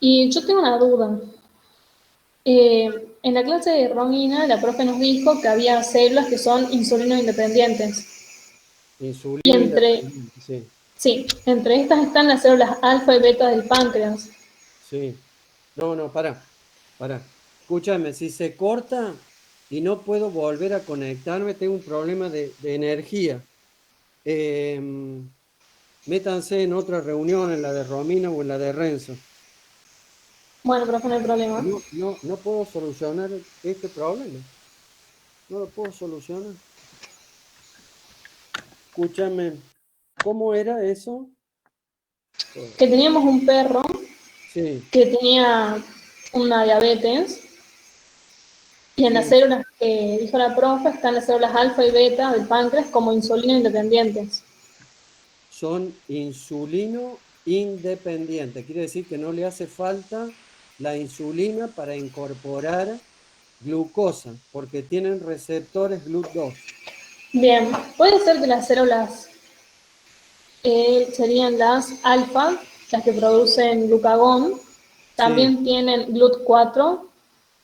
Y yo tengo una duda. En la clase de Romina, la profe nos dijo que había células que son insulino independientes. Y Insulino entre, independiente, sí, sí, entre estas están las células alfa y beta del páncreas. sí. No, no, para. Escúchame, si se corta y no puedo volver a conectarme, tengo un problema de energía. Métanse en otra reunión, en la de Romina o en la de Renzo. Bueno, profe, no hay problema. No puedo solucionar este problema. No lo puedo solucionar. Escúchame, ¿cómo era eso? Oh, Que teníamos un perro sí, que tenía una diabetes y en las sí. células que dijo la profe están las células alfa y beta del páncreas como insulino independientes. Son insulino independiente. Quiere decir que no le hace falta la insulina para incorporar glucosa, porque tienen receptores GLUT2. Bien, puede ser que las células serían las alfa, las que producen glucagón, Sí, también tienen GLUT4,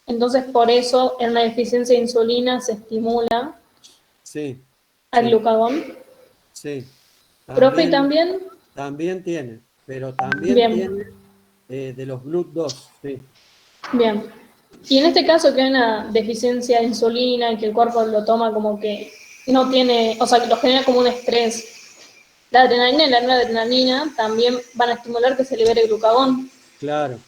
entonces por eso en una deficiencia de insulina se estimula sí, al sí, glucagón. sí. Profe, También, también, también tiene, pero también bien, tiene de los GLUT2. Sí, bien. Y en este caso que hay una deficiencia de insulina y que el cuerpo lo toma como que no tiene, o sea, que lo genera como un estrés. La adrenalina y la noradrenalina también van a estimular que se libere glucagón. claro,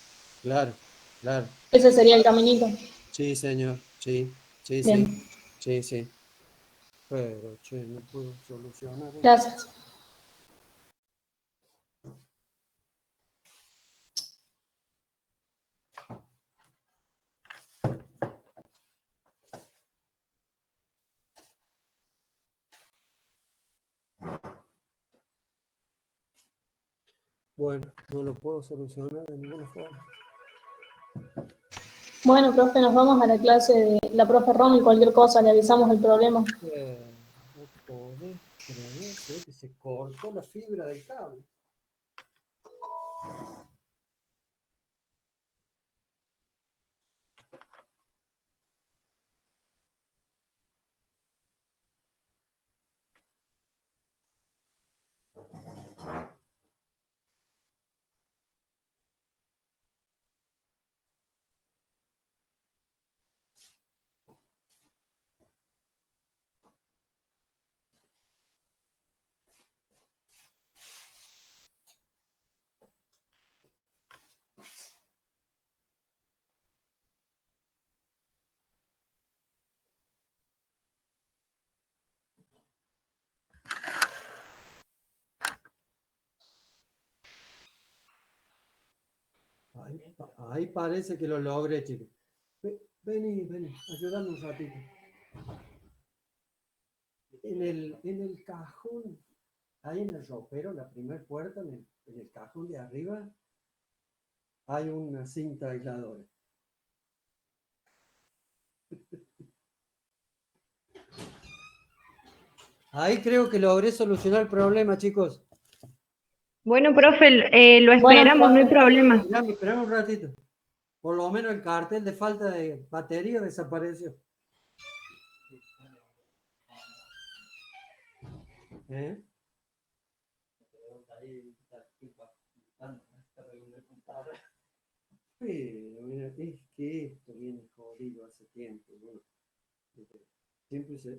claro, claro. Ese sería el caminito. Sí, señor. Sí, sí, sí, Bien, sí, sí. Pero, che, no puedo solucionar esto. gracias. Bueno, no lo puedo solucionar de ninguna forma. Bueno, profe, nos vamos a la clase de la profe Ron y cualquier cosa, le avisamos el problema. No podés creer, se ve que se cortó la fibra del cable. Ahí parece que lo logré, chicos. Vení, vení, ayúdame un ratito. En el cajón, ahí en el ropero, la primera puerta, en el cajón de arriba, hay una cinta aisladora. Ahí creo que logré solucionar el problema, chicos. Bueno, profe, lo Bueno, esperamos, no hay profe, problema. Esperame un ratito. Por lo menos el cartel de falta de batería desapareció. ¿Eh? Pero, mira, es que esto viene jodido hace tiempo. Bueno,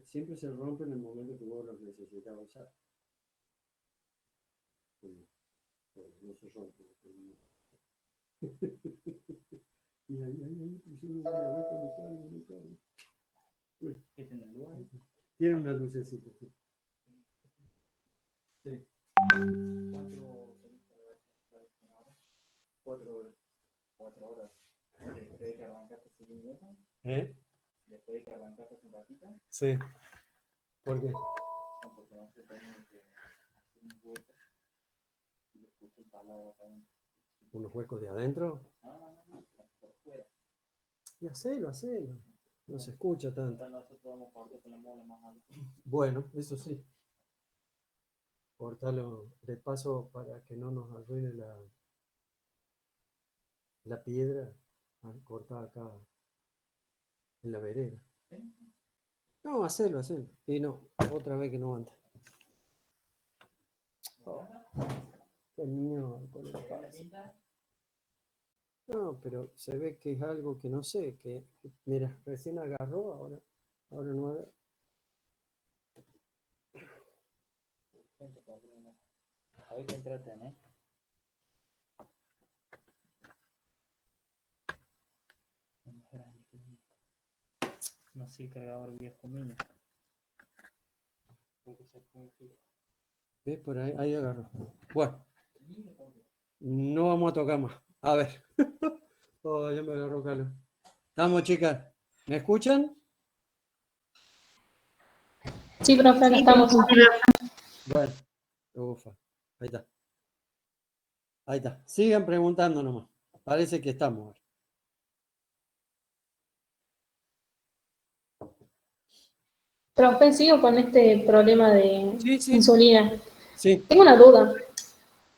siempre se rompe en el momento que vos los necesitas usar. Bueno, no se rompe. Y ahí pusieron una gaveta metálica. Uy, tiene una lucecita. Sí. Sí. ¿Eh? Sí. ¿Por qué? ¿Unos huecos de adentro? Y hacelo. No se escucha tanto. Bueno, eso sí. Cortalo de paso para que no nos arruine la. la piedra cortada acá en la vereda. No, hacelo. Y no, otra vez que no anda. Oh, qué miércoles pasa. No, pero se ve que es algo que no sé, mira, recién agarró, ahora no agarra. A ver qué tratan, ¿eh? No sé, cargador viejo mío. ¿Ves? Por ahí agarró. Bueno, no vamos a tocar más. A ver. Oh, ya me agarró calor. Estamos, chicas. ¿Me escuchan? Sí, profe, acá estamos. Bueno, ufa. Ahí está. Ahí está. Sigan preguntando nomás. Parece que estamos. Profe, sigo con este problema de Sí, sí, insulina. sí. Tengo una duda.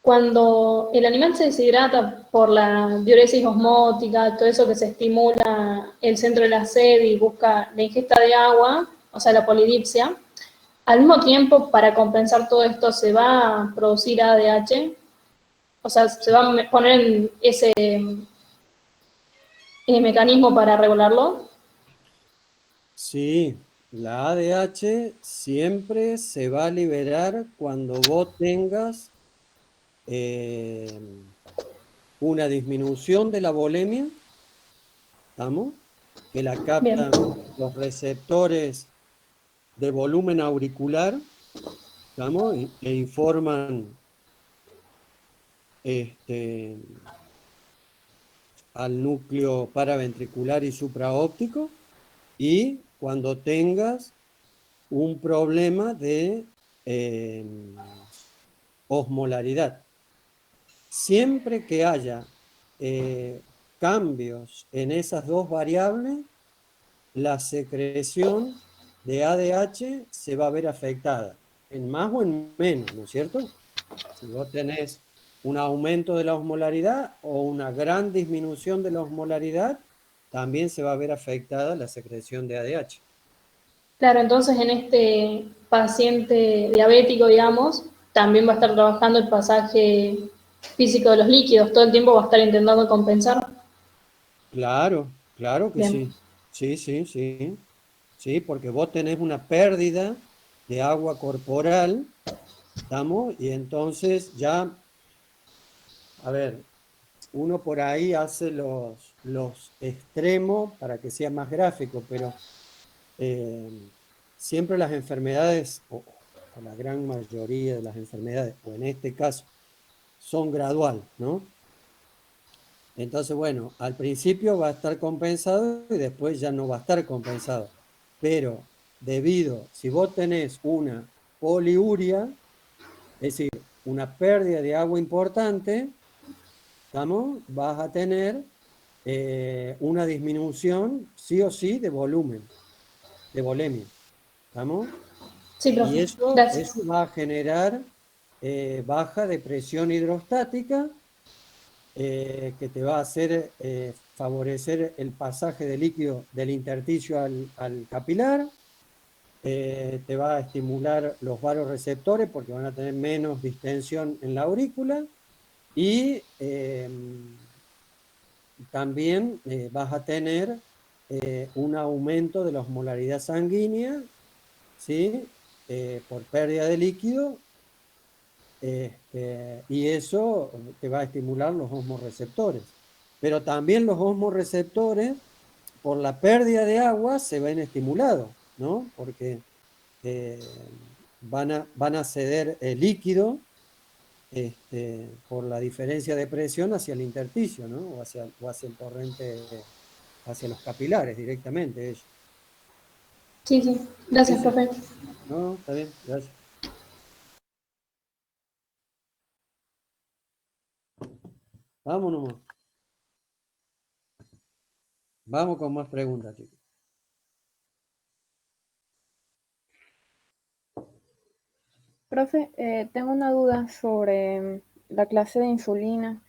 Cuando el animal se deshidrata por la diuresis osmótica, todo eso que se estimula el centro de la sed y busca la ingesta de agua, o sea, la polidipsia, al mismo tiempo, para compensar todo esto, se va a producir ADH, o sea, se va a poner en ese mecanismo para regularlo. Sí, la ADH siempre se va a liberar cuando vos tengas eh, una disminución de la volemia, ¿estamos? Que la Bien, captan los receptores de volumen auricular, ¿estamos? E informan este, al núcleo paraventricular y supraóptico, y cuando tengas un problema de eh, osmolaridad. Siempre que haya cambios en esas dos variables, la secreción de ADH se va a ver afectada, en más o en menos, ¿no es cierto? Si vos tenés un aumento de la osmolaridad o una gran disminución de la osmolaridad, también se va a ver afectada la secreción de ADH. claro, entonces en este paciente diabético, digamos, también va a estar trabajando el pasaje físico de los líquidos, todo el tiempo va a estar intentando compensar. Claro, claro que Bien, sí. Sí, sí, sí. Sí, porque vos tenés una pérdida de agua corporal, ¿estamos? Y entonces ya, a ver, uno por ahí hace los extremos para que sea más gráfico, pero eh, siempre las enfermedades, o la gran mayoría de las enfermedades, o en este caso, son gradual, ¿no? Entonces, bueno, al principio va a estar compensado y después ya no va a estar compensado. Pero si vos tenés una poliuria, es decir, una pérdida de agua importante, ¿estamos? Vas a tener una disminución, sí o sí, de volumen, de volemia, ¿estamos? sí, Y profe, eso gracias. va a generar baja de presión hidrostática, que te va a hacer favorecer el pasaje de líquido del intersticio al capilar, te va a estimular los vasoreceptores porque van a tener menos distensión en la aurícula, y también vas a tener un aumento de la osmolaridad sanguínea, ¿sí? Por pérdida de líquido, y eso te va a estimular los osmoreceptores. Pero también los osmoreceptores, por la pérdida de agua, se ven estimulados, ¿no? Porque eh, van a ceder el líquido por la diferencia de presión hacia el intersticio, ¿no? O hacia el torrente, hacia los capilares directamente ellos. Sí, sí, Sí, gracias, sí. profe. No, está bien, gracias. Vámonos. Vamos con más preguntas, chicos. Profe, tengo una duda sobre la clase de insulina.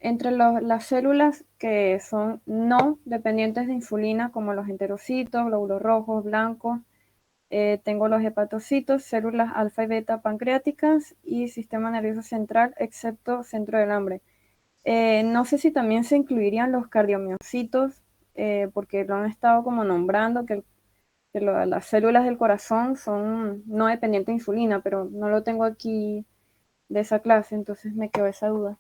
entre las células que son no dependientes de insulina, como los enterocitos, glóbulos rojos, blancos, tengo los hepatocitos, células alfa y beta pancreáticas y sistema nervioso central, excepto centro del hambre. No sé si también se incluirían los cardiomiocitos, porque lo han estado como nombrando, que las células del corazón son no dependientes de insulina, pero no lo tengo aquí de esa clase, entonces me quedó esa duda.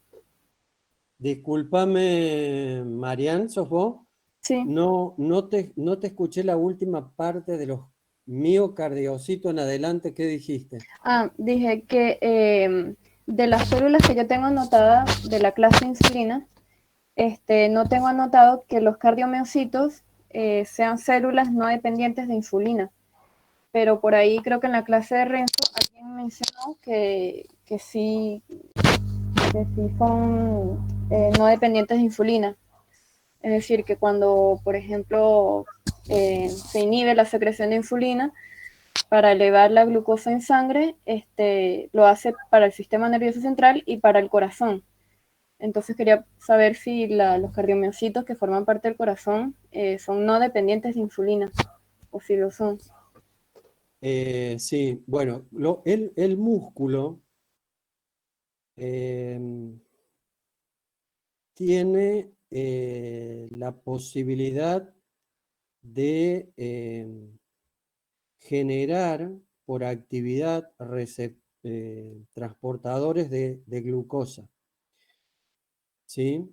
Discúlpame, Marian, ¿sos vos? Sí. No te escuché la última parte de los miocardiocitos en adelante. ¿Qué dijiste? Dije que de las células que yo tengo anotadas de la clase insulina, no tengo anotado que los cardiomiocitos sean células no dependientes de insulina, pero por ahí creo que en la clase de Renzo alguien mencionó que sí son no dependientes de insulina. Es decir, que cuando, por ejemplo, se inhibe la secreción de insulina para elevar la glucosa en sangre, lo hace para el sistema nervioso central y para el corazón. Entonces quería saber si los cardiomiocitos que forman parte del corazón son no dependientes de insulina, o si lo son. Sí, bueno, el músculo tiene la posibilidad de generar por actividad transportadores de glucosa. ¿Sí?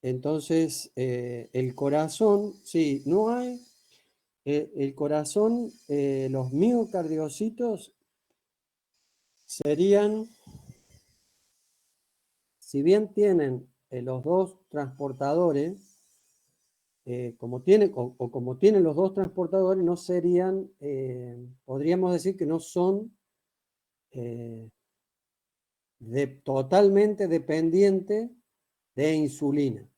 Entonces, el corazón, sí, no hay. El corazón, los miocardiocitos serían, si bien tienen los dos transportadores, como tienen los dos transportadores, no serían, podríamos decir que no son totalmente dependientes de insulina.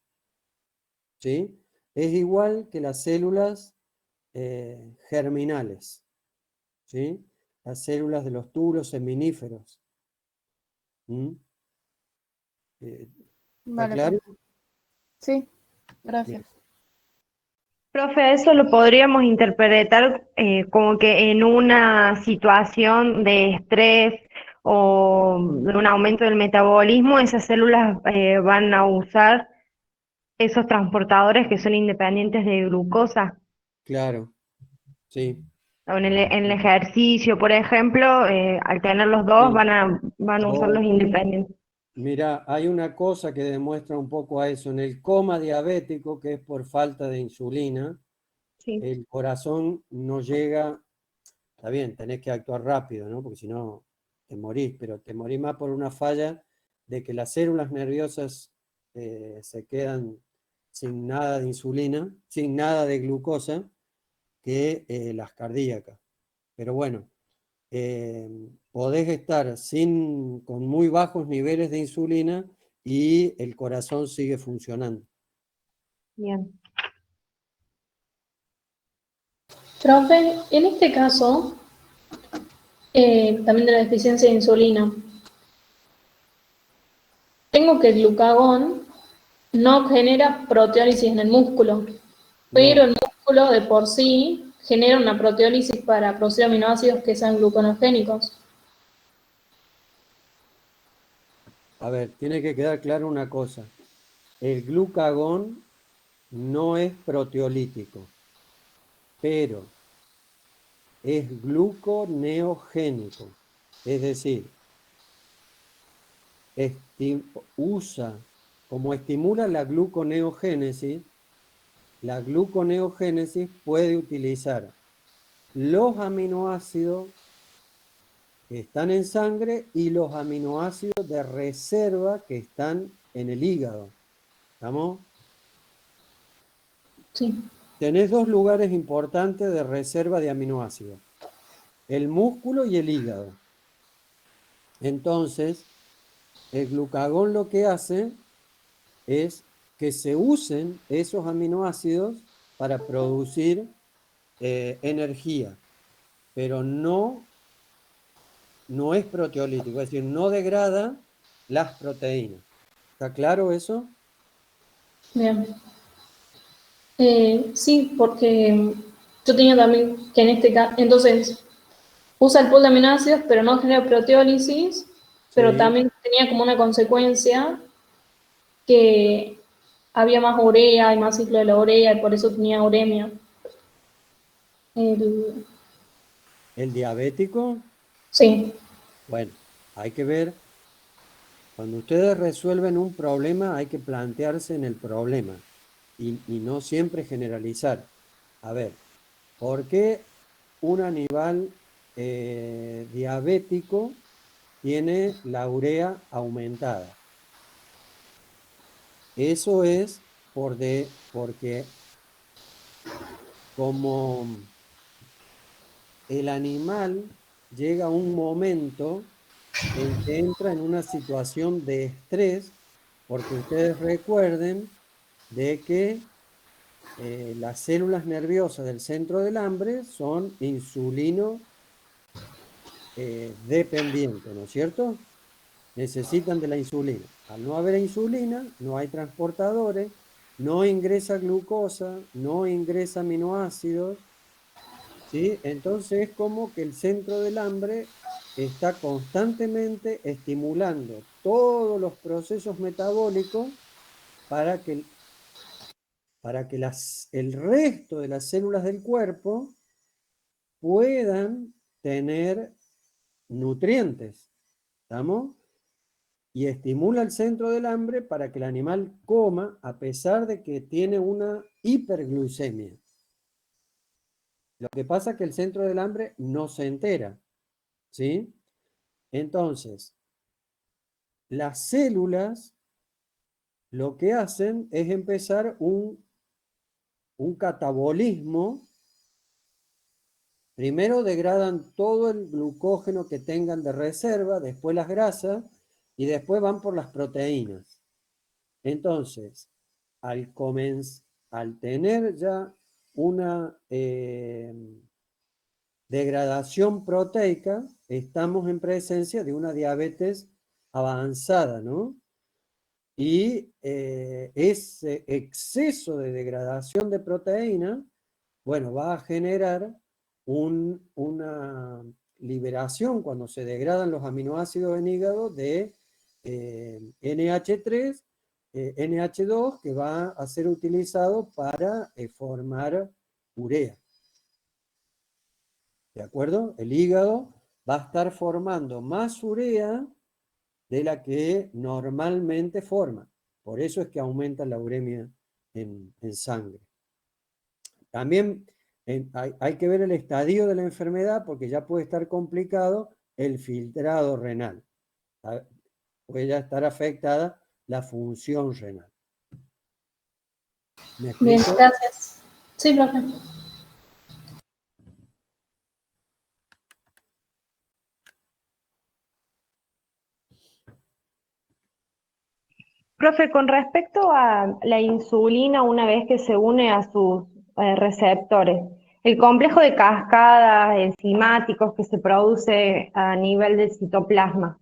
¿Sí? Es igual que las células germinales, ¿sí? Las células de los túbulos seminíferos. ¿Mm? ¿Está Vale, claro? profe. Sí, gracias. Bien. Profe, eso lo podríamos interpretar como que en una situación de estrés o de un aumento del metabolismo, esas células van a usar esos transportadores que son independientes de glucosa. Claro, sí. O en el ejercicio, por ejemplo, al tener los dos Sí. van a usar los independientes. Mira, hay una cosa que demuestra un poco a eso. En el coma diabético, que es por falta de insulina, Sí. el corazón no llega, está bien, tenés que actuar rápido, ¿no? Porque si no, te morís, pero te morís más por una falla de que las células nerviosas se quedan sin nada de insulina, sin nada de glucosa, que las cardíacas. Pero bueno, podés estar con muy bajos niveles de insulina y el corazón sigue funcionando. Bien. Profe, en este caso, también de la deficiencia de insulina, tengo que el glucagón no genera proteólisis en el músculo, pero No, el músculo de por sí genera una proteólisis para producir aminoácidos que sean gluconogénicos. a ver, tiene que quedar claro una cosa. El glucagón no es proteolítico, pero es gluconeogénico. Es decir, como estimula la gluconeogénesis puede utilizar los aminoácidos que están en sangre y los aminoácidos de reserva que están en el hígado. ¿Estamos? Sí. Tenés dos lugares importantes de reserva de aminoácidos, el músculo y el hígado. Entonces, el glucagón lo que hace es que se usen esos aminoácidos para producir energía, pero no es proteolítico, es decir, no degrada las proteínas. ¿Está claro eso? Bien. Sí, porque yo tenía también que en este caso, entonces, usa el pool de aminoácidos, pero no genera proteólisis, pero Sí. también tenía como una consecuencia que había más urea, hay más ciclo de la urea, y por eso tenía uremia. El- ¿El diabético? sí, Bueno, hay que ver, cuando ustedes resuelven un problema, hay que plantearse en el problema y no siempre generalizar. A ver, ¿por qué un animal diabético tiene la urea aumentada? Eso es porque como el animal llega a un momento en que entra en una situación de estrés, porque ustedes recuerden de que las células nerviosas del centro del hambre son insulino dependientes, ¿no es cierto? Necesitan de la insulina. Al no haber insulina, no hay transportadores, no ingresa glucosa, no ingresa aminoácidos, ¿sí? Entonces es como que el centro del hambre está constantemente estimulando todos los procesos metabólicos para que, el resto de las células del cuerpo puedan tener nutrientes. ¿Estamos? Y estimula el centro del hambre para que el animal coma a pesar de que tiene una hiperglucemia. Lo que pasa es que el centro del hambre no se entera, ¿sí? Entonces, las células lo que hacen es empezar un catabolismo. Primero degradan todo el glucógeno que tengan de reserva, después las grasas y después van por las proteínas. Entonces, al tener ya una degradación proteica, estamos en presencia de una diabetes avanzada, ¿no? Y ese exceso de degradación de proteína, bueno, va a generar una liberación cuando se degradan los aminoácidos en hígado de NH3, NH2, que va a ser utilizado para formar urea. ¿De acuerdo? El hígado va a estar formando más urea de la que normalmente forma. Por eso es que aumenta la uremia en sangre. También hay que ver el estadio de la enfermedad porque ya puede estar complicado el filtrado renal. Puede ya estar afectada la función renal. ¿Me bien, explico? gracias. Sí, profe. Profe, con respecto a la insulina, una vez que se une a sus receptores, el complejo de cascada enzimáticos que se produce a nivel del citoplasma,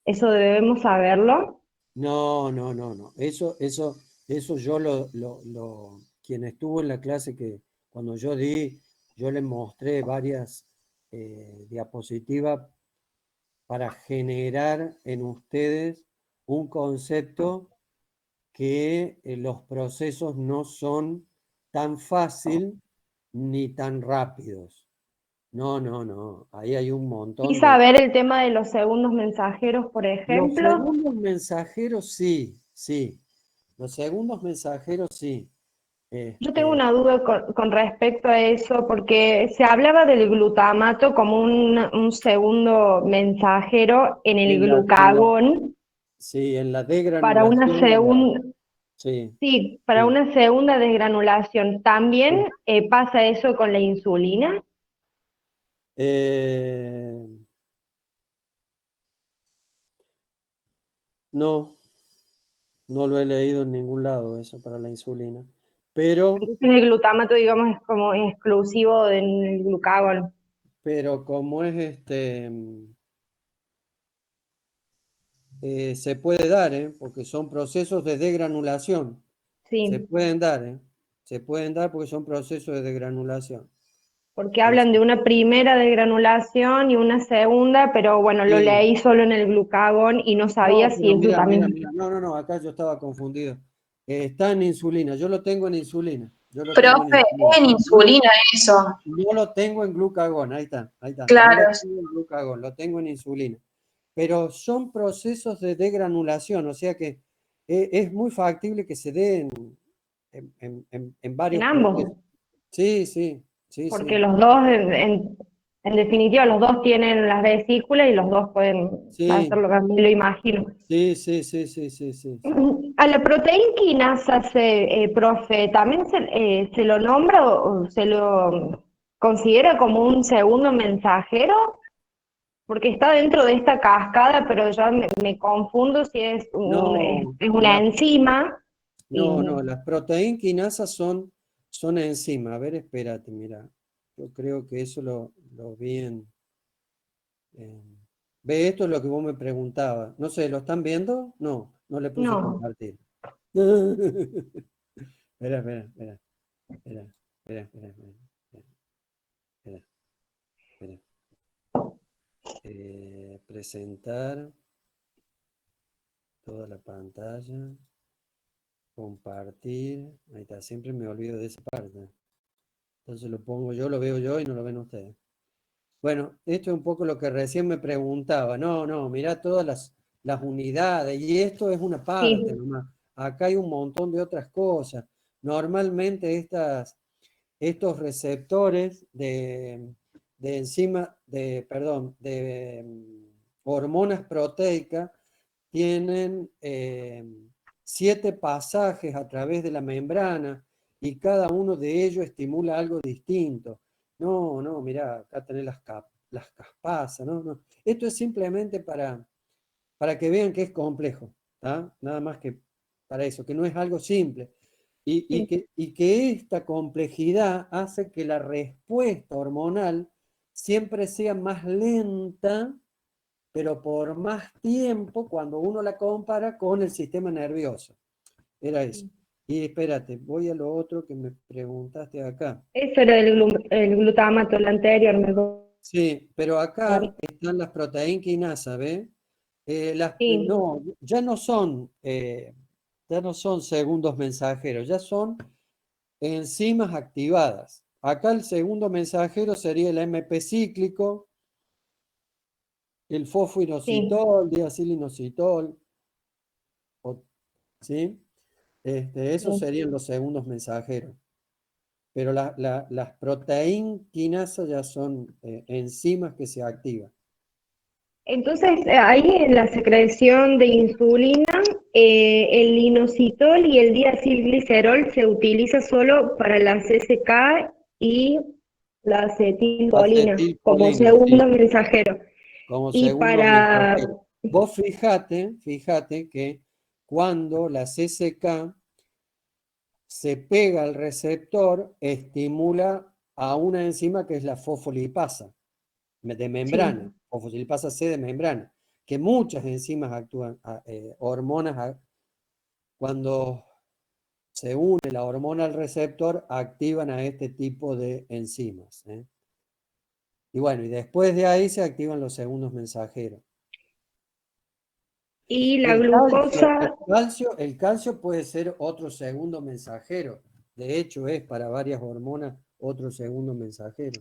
¿eso debemos saberlo? No, no, no, no. Eso yo quien estuvo en la clase que cuando yo di, yo les mostré varias diapositivas para generar en ustedes un concepto que los procesos no son tan fácil ni tan rápidos. No, no, no. Ahí hay un Y montón de... saber el tema de los segundos mensajeros, por Los ejemplo. segundos mensajeros, sí, sí. Los segundos mensajeros, sí. Yo tengo Este, una duda con respecto a eso, porque se hablaba del glutamato como un segundo mensajero en el glucagón sí, en la para una degranulación segunda, sí, sí, para sí. una segunda desgranulación. Sí. ¿También pasa eso con la insulina? Eh, no, no lo he leído en ningún lado eso para la insulina. Pero, Entonces el glutamato, digamos, es como exclusivo del glucagón. pero como es se puede dar, porque son procesos de degranulación. Se Sí, pueden dar, se pueden dar porque son procesos de degranulación. porque hablan de una primera degranulación y una segunda, pero bueno, lo Sí. leí solo en el glucagón y no sabía No, si pero eso mira, mira, también. mira. No, no, no, acá yo estaba confundido. Está en insulina. Yo lo tengo en insulina. Yo lo tengo en Profe, insulina. es en No lo, insulina eso. no lo tengo en glucagón. Ahí está, ahí está. No lo Claro. tengo en glucagón, lo tengo en insulina. Pero son procesos de degranulación, o sea que es muy factible que se den en En varios ambos, procesos. Sí, sí, sí, porque sí. los dos, en definitiva, los dos tienen las vesículas y los dos pueden hacer Sí, lo que a mí lo imagino. sí, sí, sí, sí, sí, sí, sí. A la proteína quinasa, profe, ¿también se lo nombra o se lo considera como un segundo mensajero? Porque está dentro de esta cascada, pero ya me confundo si No, es una enzima. no, Y no, las proteínas quinasas son enzimas. A ver, espérate, mira. Yo creo que eso lo vi Ve, esto es lo que vos me preguntabas. No sé, ¿lo están viendo? No, no le puse no. compartir. Espera, espera, espera, espera, espera, espera, espera, espera, espera. Presentar toda la pantalla, compartir. Ahí está, siempre me olvido de esa parte. Entonces lo pongo yo, lo veo yo y no lo ven ustedes. Bueno, esto es un poco lo que recién me preguntaba. No, no, mirá todas las unidades y esto es una parte Sí, nomás. Acá hay un montón de otras cosas. Normalmente estos receptores de enzima, perdón, de hormonas proteicas tienen 7 pasajes a través de la membrana y cada uno de ellos estimula algo distinto. No, no, mirá, acá tenés las caspasas, no, no. Esto es simplemente para que vean que es complejo, ¿tá? Nada más que para eso, que no es algo simple. sí. Y que esta complejidad hace que la respuesta hormonal siempre sea más lenta, pero por más tiempo cuando uno la compara con el sistema nervioso. Era eso. Y espérate, voy a lo otro que me preguntaste acá. Eso era el glutamato, el anterior, me Sí, pero acá parece. están las proteínas quinasas, ¿ves? Sí. No, ya no son segundos mensajeros, ya son enzimas activadas. Acá el segundo mensajero sería el AMP cíclico, el Sí. fosfoinositol, diacilinositol, ¿sí? Esos Sí. serían los segundos mensajeros. Pero las proteínas quinasas ya son enzimas que se activan. Entonces, ahí en la secreción de insulina, el inositol y el diacilglicerol se utiliza solo para la CCK y la acetilcolina como Acetilcolina, sí, segundo mensajero. como Y segundo para, mensajero. Vos fíjate que cuando la CCK se pega al receptor, estimula a una enzima que es la fosfolipasa de membrana, sí, fosfolipasa C de membrana, que muchas enzimas actúan, hormonas, cuando se une la hormona al receptor, activan a este tipo de enzimas. Y bueno, y después de ahí se activan los segundos mensajeros. y la El calcio, glucosa. el calcio puede ser otro segundo mensajero. De hecho, es para varias hormonas otro segundo mensajero.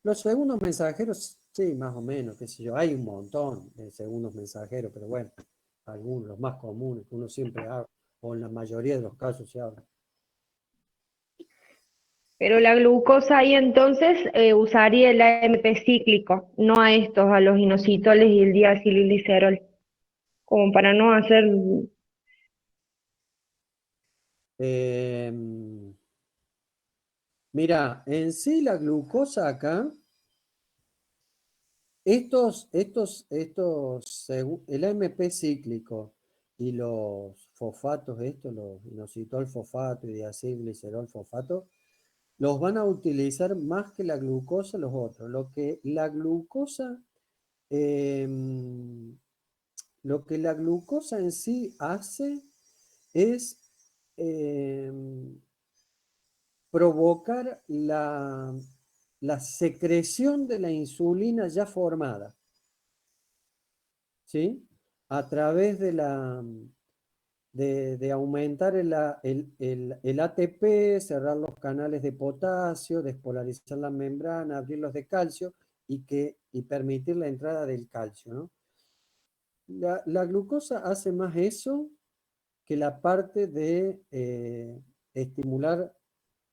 Los segundos mensajeros, sí, más o menos, qué sé yo. Hay un montón de segundos mensajeros, pero bueno, algunos, los más comunes que uno siempre habla, o en la mayoría de los casos se habla. Pero la glucosa ahí entonces usaría el AMP cíclico, no a estos, a los inositoles y el diacilglicerol, como para no hacer. Mira, en sí la glucosa acá, el AMP cíclico y los fosfatos, los inositol fosfato y diacilglicerol fosfato, los van a utilizar más que la glucosa los otros. Lo que la glucosa lo que la glucosa en sí hace es provocar la secreción de la insulina ya formada, ¿sí? A través de aumentar el ATP, cerrar los canales de potasio, despolarizar la membrana, abrirlos de calcio y permitir la entrada del calcio, ¿no? La glucosa hace más eso que la parte de estimular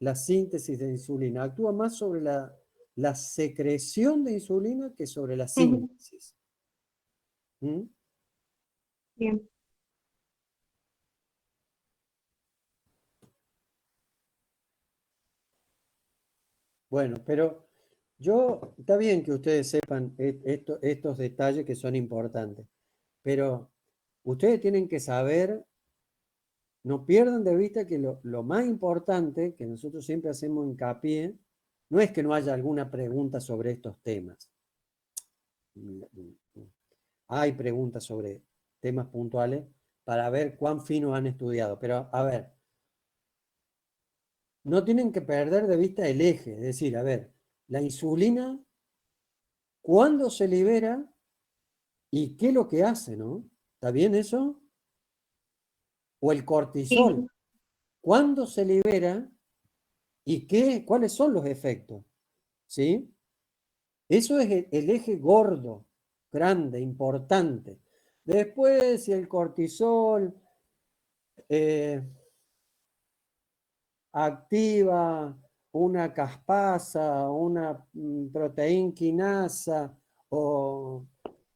la síntesis de insulina. Actúa más sobre la secreción de insulina que sobre la Ujú. síntesis. ¿Mm? Bien. Bueno, pero está bien que ustedes sepan estos detalles que son importantes, pero ustedes tienen que saber, no pierdan de vista que lo más importante, que nosotros siempre hacemos hincapié, no es que no haya alguna pregunta sobre estos temas. Hay preguntas sobre temas puntuales para ver cuán finos han estudiado, pero a ver, no tienen que perder de vista el eje, es decir, a ver, la insulina, ¿cuándo se libera y qué es lo que hace, no? ¿Está bien eso? O el cortisol, Sí. ¿cuándo se libera y cuáles son los efectos? ¿Sí? Eso es el eje gordo, grande, importante. Después, si el cortisol activa una caspasa, una proteína quinasa o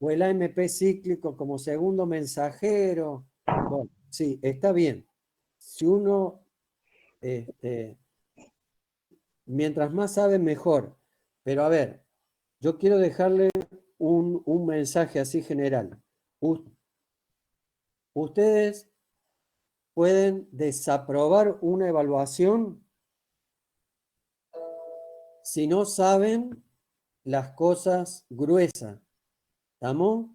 el AMP cíclico como segundo mensajero. Bueno, sí, está bien. Si uno, mientras más sabe, mejor. Pero a ver, yo quiero dejarle un mensaje así general. Ustedes pueden desaprobar una evaluación si no saben las cosas gruesas, ¿estamos?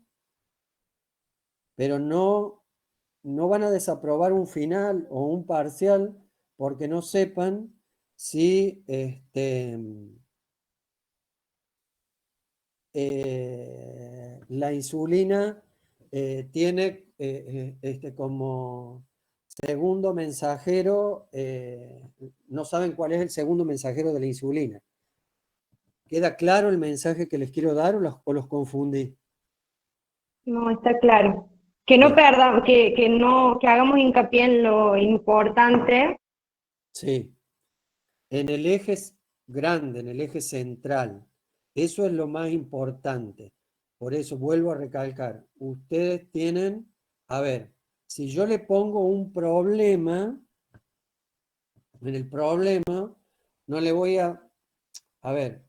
Pero no van a desaprobar un final o un parcial porque no sepan si la insulina tiene como segundo mensajero, no saben cuál es el segundo mensajero de la insulina. ¿Queda claro el mensaje que les quiero dar o los confundí? No, está claro. Que no Bien, perdamos, que hagamos hincapié en lo importante. sí. En el eje grande, en el eje central. Eso es lo más importante. Por eso vuelvo a recalcar. Ustedes tienen, a ver, si yo le pongo un problema, en el problema no le voy a ver,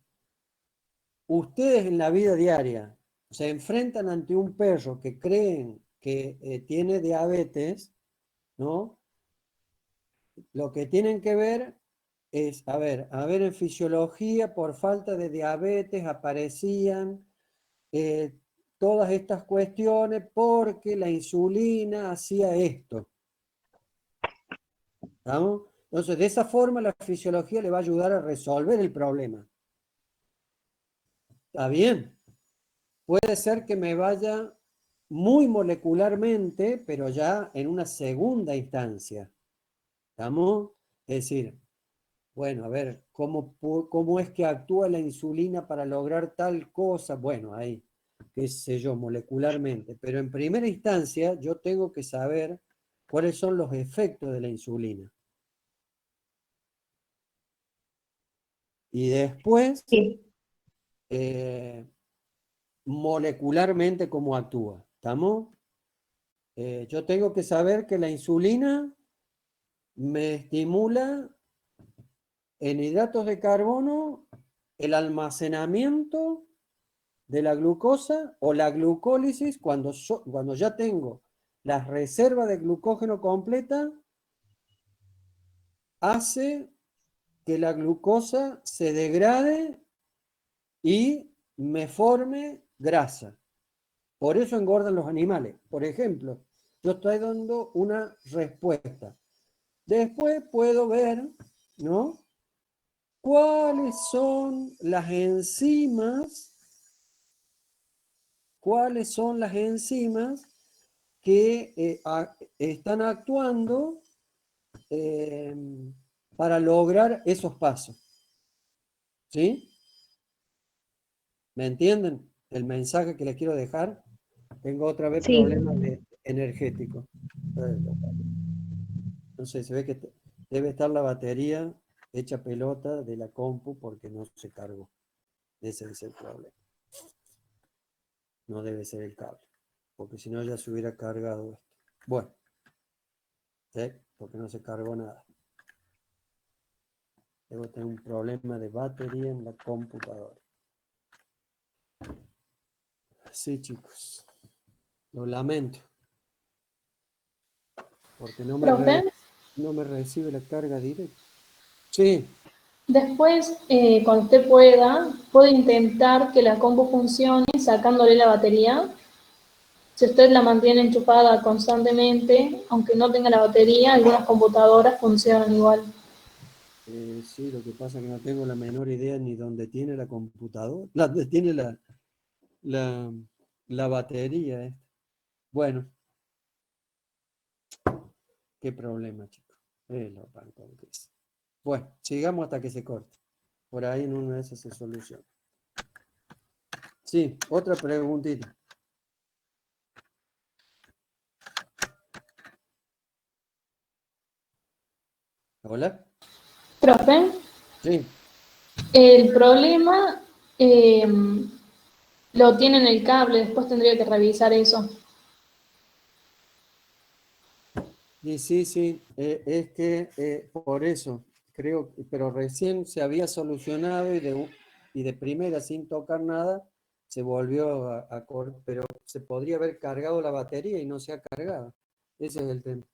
ustedes en la vida diaria se enfrentan ante un perro que creen que tiene diabetes, ¿no? Lo que tienen que ver es, a ver, en fisiología, por falta de diabetes aparecían todas estas cuestiones porque la insulina hacía esto. ¿Estamos? Entonces, de esa forma la fisiología le va a ayudar a resolver el problema. ¿Está bien? Puede ser que me vaya muy molecularmente, pero ya en una segunda instancia. ¿Estamos? Es decir, bueno, a ver, ¿cómo es que actúa la insulina para lograr tal cosa? Bueno, ahí, qué sé yo, molecularmente. Pero en primera instancia yo tengo que saber cuáles son los efectos de la insulina. Y después, Sí. molecularmente, cómo actúa. ¿Estamos? Yo tengo que saber que la insulina me estimula en hidratos de carbono el almacenamiento de la glucosa o la glucólisis cuando ya tengo la reserva de glucógeno completa, hace que la glucosa se degrade y me forme grasa. Por eso engordan los animales. Por ejemplo, yo estoy dando una respuesta. Después puedo ver, ¿no? ¿Cuáles son las enzimas? ¿Cuáles son las enzimas que están actuando para lograr esos pasos? ¿Sí? ¿Me entienden el mensaje que les quiero dejar? Tengo otra vez Sí. problemas energéticos. No sé, se ve que debe estar la batería hecha pelota de la compu porque no se cargó. Ese es el problema. No debe ser el cable, porque si no ya se hubiera cargado esto. Bueno, ¿sí? Porque no se cargó nada. Debo tener un problema de batería en la computadora. Sí, chicos. Lo lamento. Porque Profe, no me recibe la carga directa. Sí, después, cuando usted pueda, puede intentar que la compu funcione sacándole la batería. Si usted la mantiene enchufada constantemente, aunque no tenga la batería, algunas computadoras funcionan igual. sí, lo que pasa es que no tengo la menor idea ni dónde tiene la computadora, dónde tiene la, la batería. Bueno, qué problema, chicos. Lo arrancó, que es. Bueno, sigamos hasta que se corte. Por ahí en una de esas se soluciona. Sí, otra preguntita. ¿Hola? Profe, Sí. el problema lo tiene en el cable, después tendría que revisar eso. Y sí, sí, es que por eso creo, pero recién se había solucionado y de primera, sin tocar nada, se volvió pero se podría haber cargado la batería y no se ha cargado. Ese es el tema.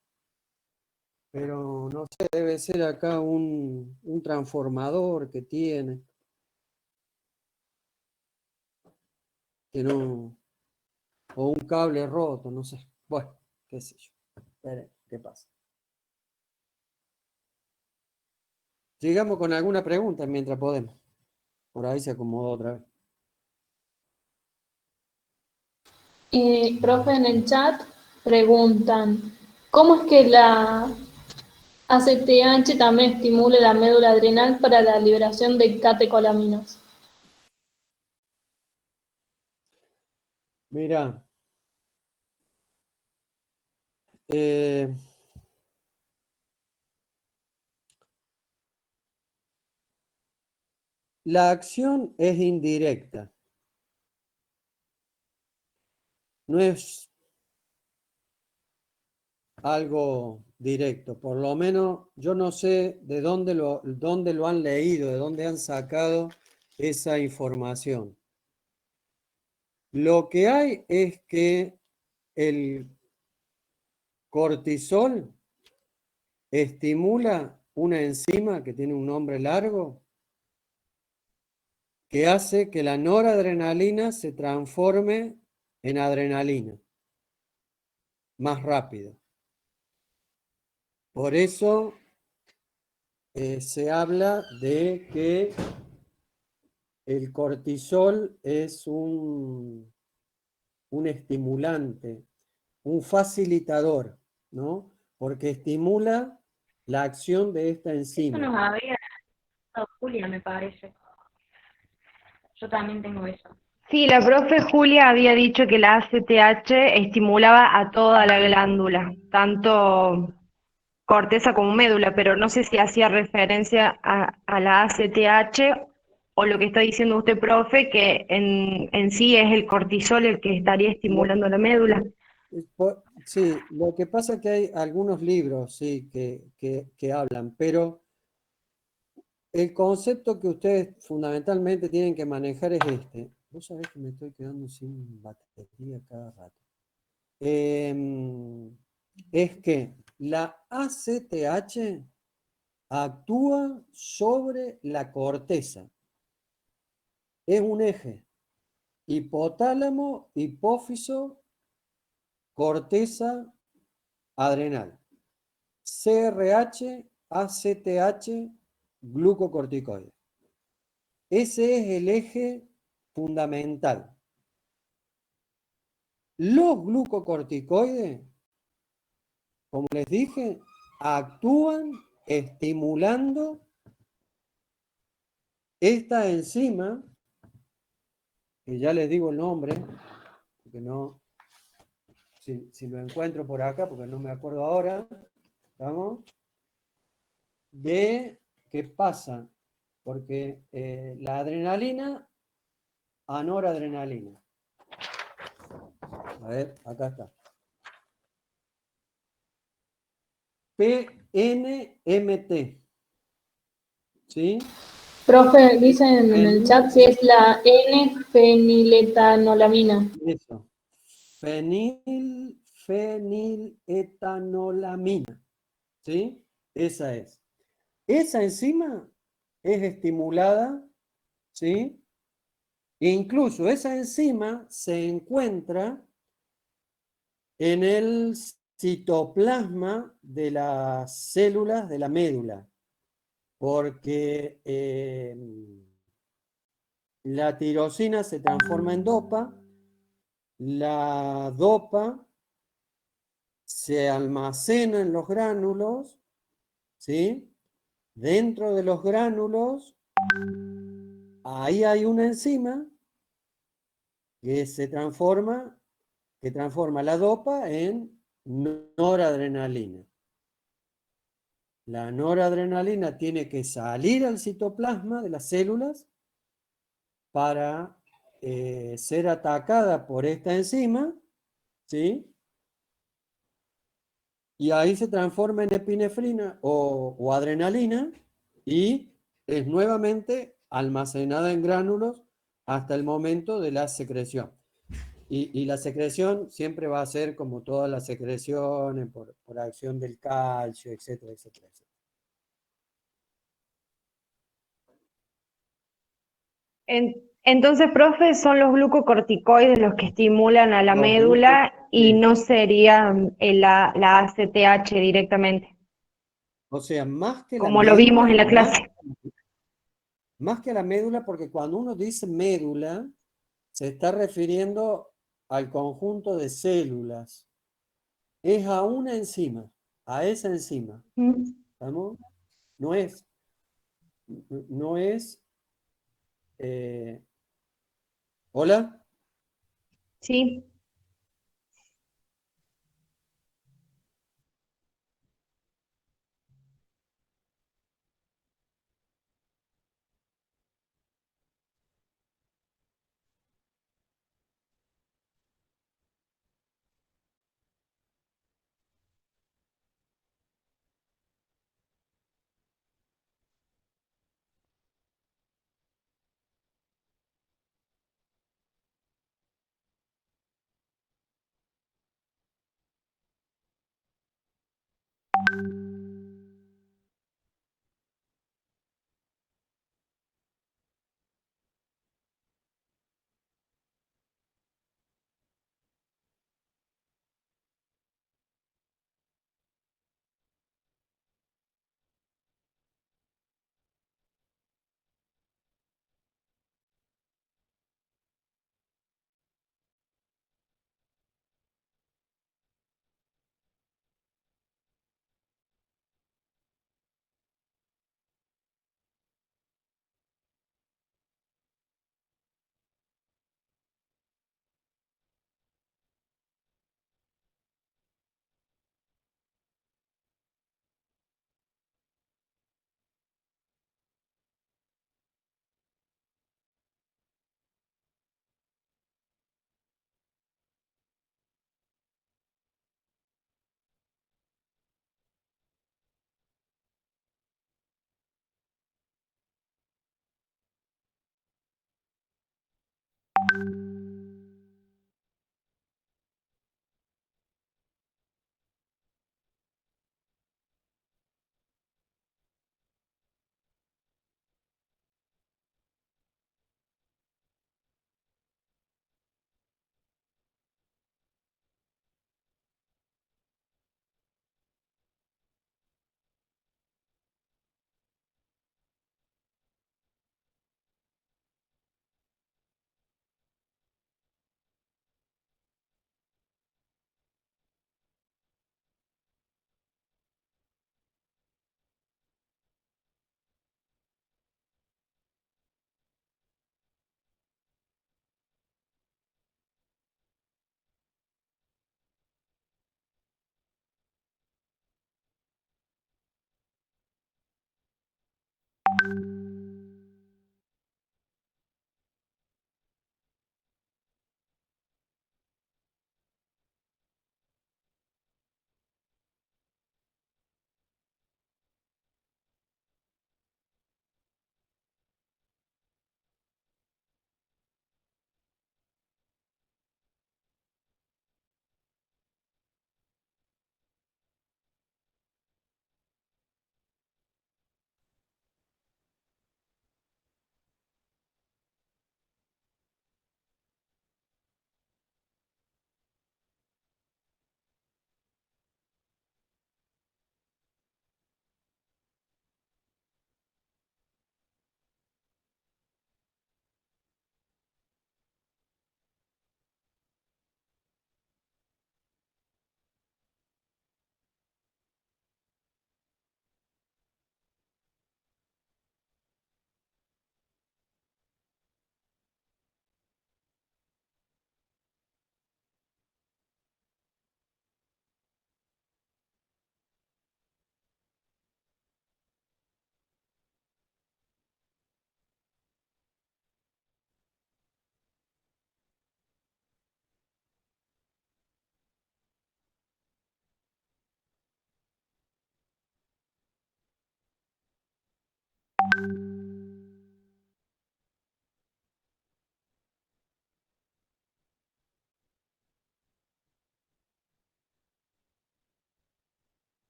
Pero no sé, debe ser acá un transformador que tiene, que no, o un cable roto, no sé. Bueno, qué sé yo. Esperen, ¿qué pasa? Sigamos con alguna pregunta mientras podemos. Por ahí se acomodó otra vez. Profe, en el chat preguntan, ¿cómo es que la ACTH también estimula la médula adrenal para la liberación de catecolaminas? Mira, eh, la acción es indirecta, no es algo directo. Por lo menos yo no sé de dónde lo han leído, de dónde han sacado esa información. Lo que hay es que el cortisol estimula una enzima que tiene un nombre largo que hace que la noradrenalina se transforme en adrenalina más rápido. Por eso se habla de que el cortisol es un estimulante, un facilitador, ¿no? Porque estimula la acción de esta Eso enzima. nos había dado Julia, me parece. Yo también tengo eso. Sí, la profe Julia había dicho que la ACTH estimulaba a toda la glándula, tanto corteza como médula, pero no sé si hacía referencia a la ACTH o lo que está diciendo usted, profe, que en sí es el cortisol el que estaría estimulando la médula. Sí, lo que pasa es que hay algunos libros, sí, que hablan, pero el concepto que ustedes fundamentalmente tienen que manejar es este. Vos sabés que me estoy quedando sin batería cada rato. Es que la ACTH actúa sobre la corteza. Es un eje. hipotálamo, hipófiso, corteza adrenal. CRH, ACTH, glucocorticoides. Ese es el eje fundamental. Los glucocorticoides, como les dije, actúan estimulando esta enzima, que ya les digo el nombre, porque no, si lo encuentro por acá, porque no me acuerdo ahora, ¿estamos? De qué pasa, porque la adrenalina a noradrenalina. A ver, acá está. PNMT. ¿Sí? Profe, dicen en el chat si es la N-feniletolamina. Eso. Feniletolamina. ¿Sí? Esa es. Esa enzima es estimulada, ¿sí? Incluso esa enzima se encuentra en el citoplasma de las células de la médula, porque la tirosina se transforma en dopa, la dopa se almacena en los gránulos, ¿sí? Dentro de los gránulos, ahí hay una enzima que transforma la dopa en noradrenalina. La noradrenalina tiene que salir al citoplasma de las células para ser atacada por esta enzima, ¿sí? Y ahí se transforma en epinefrina o adrenalina y es nuevamente almacenada en gránulos hasta el momento de la secreción. Y la secreción siempre va a ser como todas las secreciones por acción del calcio, etcétera, etcétera, etcétera. Entonces, profe, son los glucocorticoides los que estimulan a la Los médula y sí. no sería la ACTH directamente, O sea, más que la como lo vimos médula, en la clase. más que la médula, porque cuando uno dice médula, se está refiriendo al conjunto de células. Es a una enzima, a esa enzima. Mm. ¿Estamos? No es, no es, eh, ¿hola? Sí.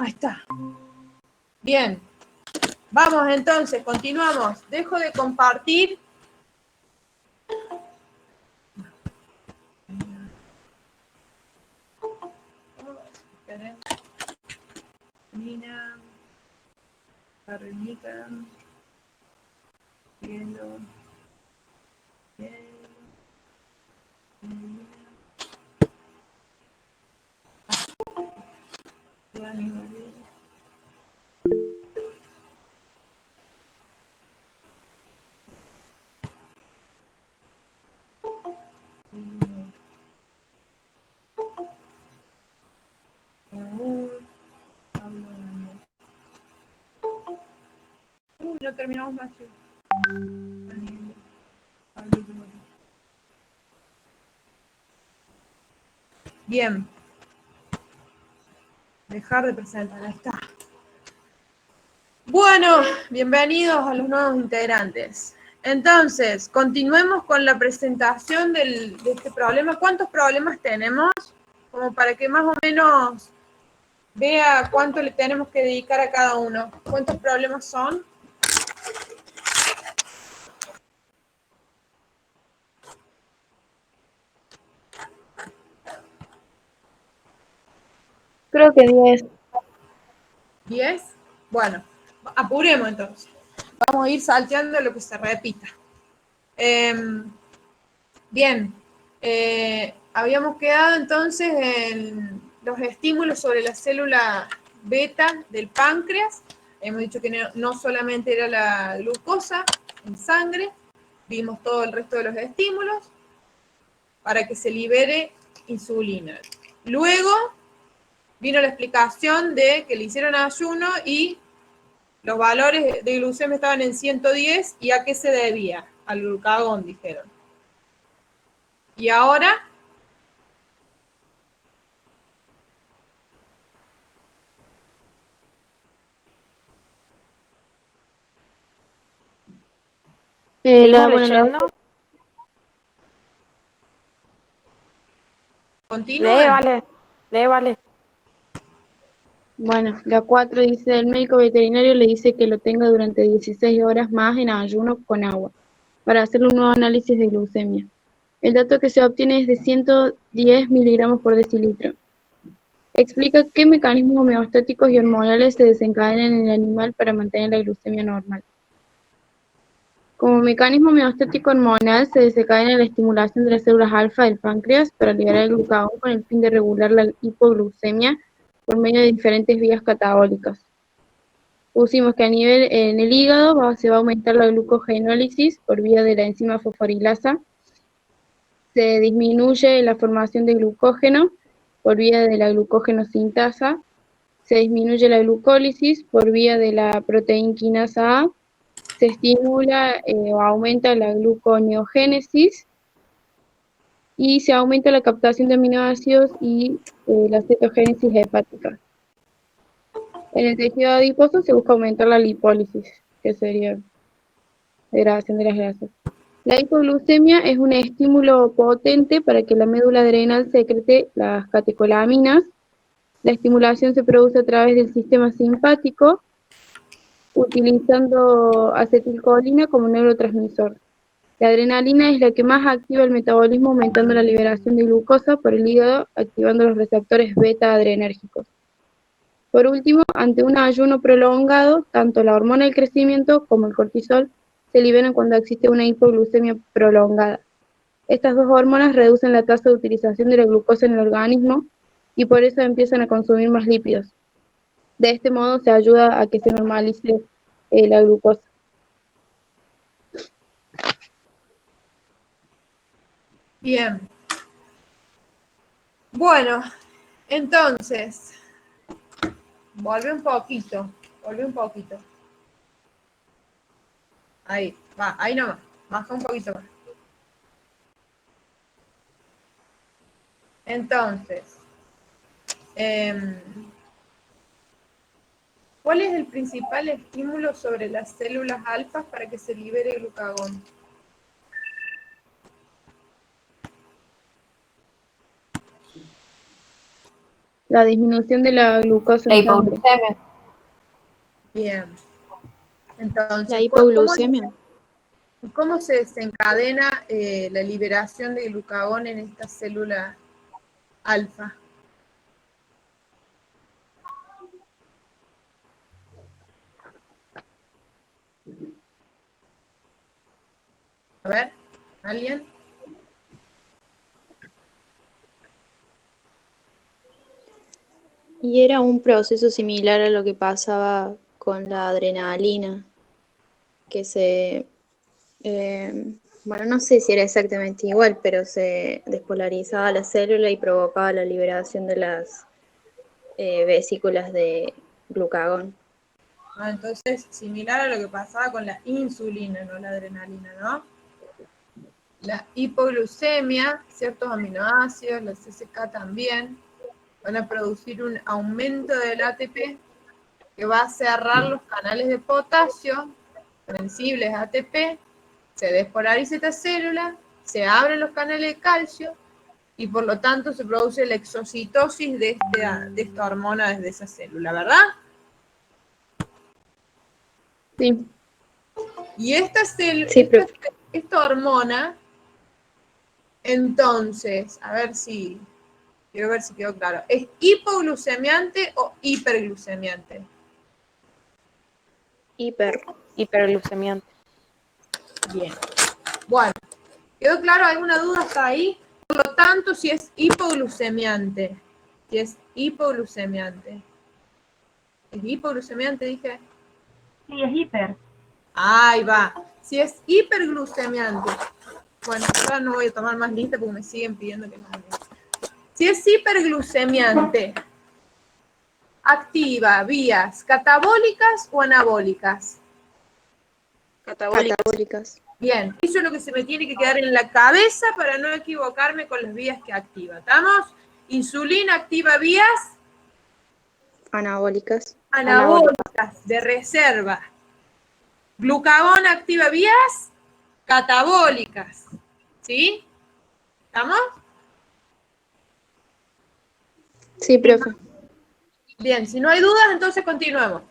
Ahí está. Bien. Vamos entonces, continuamos. Dejo de compartir. Esperen. Nina. Carmelita. Viendo. Bien. No terminamos más. Bien. Dejar de presentar, ahí está. Bueno, bienvenidos a los nuevos integrantes. Entonces, continuemos con la presentación de este problema. ¿Cuántos problemas tenemos? Como para que más o menos vea cuánto le tenemos que dedicar a cada uno. ¿Cuántos problemas son? Creo que 10. ¿10? Bueno, apuremos entonces. Vamos a ir salteando lo que se repita. Bien, habíamos quedado entonces en los estímulos sobre la célula beta del páncreas. Hemos dicho que no solamente era la glucosa en sangre, vimos todo el resto de los estímulos para que se libere insulina. Luego vino la explicación de que le hicieron ayuno y los valores de glucemia estaban en 110 y a qué se debía, al glucagón, dijeron. Y ahora ¿Leyendo? continúen. Vale. Bueno, la 4 dice, el médico veterinario le dice que lo tenga durante 16 horas más en ayuno con agua, para hacerle un nuevo análisis de glucemia. El dato que se obtiene es de 110 miligramos por decilitro. Explica qué mecanismos homeostáticos y hormonales se desencadenan en el animal para mantener la glucemia normal. Como mecanismo homeostático hormonal se desencadena la estimulación de las células alfa del páncreas para liberar el glucagón con el fin de regular la hipoglucemia por medio de diferentes vías catabólicas. Pusimos que a nivel en el hígado se va a aumentar la glucogenólisis por vía de la enzima fosforilasa, se disminuye la formación de glucógeno por vía de la glucógeno-sintasa, se disminuye la glucólisis por vía de la proteinquinasa A, se estimula o aumenta la gluconeogénesis y se aumenta la captación de aminoácidos y la cetogénesis hepática. En el tejido adiposo se busca aumentar la lipólisis, que sería degradación de las grasas. La hipoglucemia es un estímulo potente para que la médula adrenal secrete las catecolaminas. La estimulación se produce a través del sistema simpático, utilizando acetilcolina como neurotransmisor. La adrenalina es la que más activa el metabolismo, aumentando la liberación de glucosa por el hígado, activando los receptores beta adrenérgicos. Por último, ante un ayuno prolongado, tanto la hormona del crecimiento como el cortisol se liberan cuando existe una hipoglucemia prolongada. Estas dos hormonas reducen la tasa de utilización de la glucosa en el organismo y por eso empiezan a consumir más lípidos. De este modo se ayuda a que se normalice la glucosa. Bien. Bueno, entonces, volve un poquito, volve un poquito. Ahí, va, ahí nomás, baja un poquito más. Entonces, ¿cuál es el principal estímulo sobre las células alfas para que se libere glucagón? La disminución de la glucosa La en sangre. hipoglucemia. Bien. La Entonces, hipoglucemia. ¿cómo se desencadena la liberación de glucagón en esta célula alfa? A ver, ¿alguien? Y era un proceso similar a lo que pasaba con la adrenalina, que bueno, no sé si era exactamente igual, pero se despolarizaba la célula y provocaba la liberación de las vesículas de glucagón. Ah, entonces, similar a lo que pasaba con la insulina, no la adrenalina, ¿no? La hipoglucemia, ciertos aminoácidos, la CCK también, van a producir un aumento del ATP que va a cerrar los canales de potasio, sensibles a ATP, se despolariza esta célula, se abren los canales de calcio y por lo tanto se produce la exocitosis de esta hormona desde esa célula, ¿verdad? Sí. Y esta Sí, profe. esta hormona, entonces, quiero ver si quedó claro, ¿es hipoglucemiante o hiperglucemiante? Hiperglucemiante. Bien. Bueno, ¿quedó claro? ¿Alguna duda hasta ahí? Por lo tanto, si es hipoglucemiante, ¿es hipoglucemiante, dije? Sí, es hiper. Ahí va. Si es hiperglucemiante, bueno, ahora no voy a tomar más lista porque me siguen pidiendo que más lista. Si es hiperglucemiante, activa vías catabólicas o anabólicas. Catabólicas. Bien, eso es lo que se me tiene que quedar en la cabeza para no equivocarme con las vías que activa. ¿Estamos? Insulina activa vías Anabólicas. anabólicas de reserva. Glucagón activa vías catabólicas. ¿Sí? ¿Estamos? Sí, profe. Bien, si no hay dudas, entonces continuemos.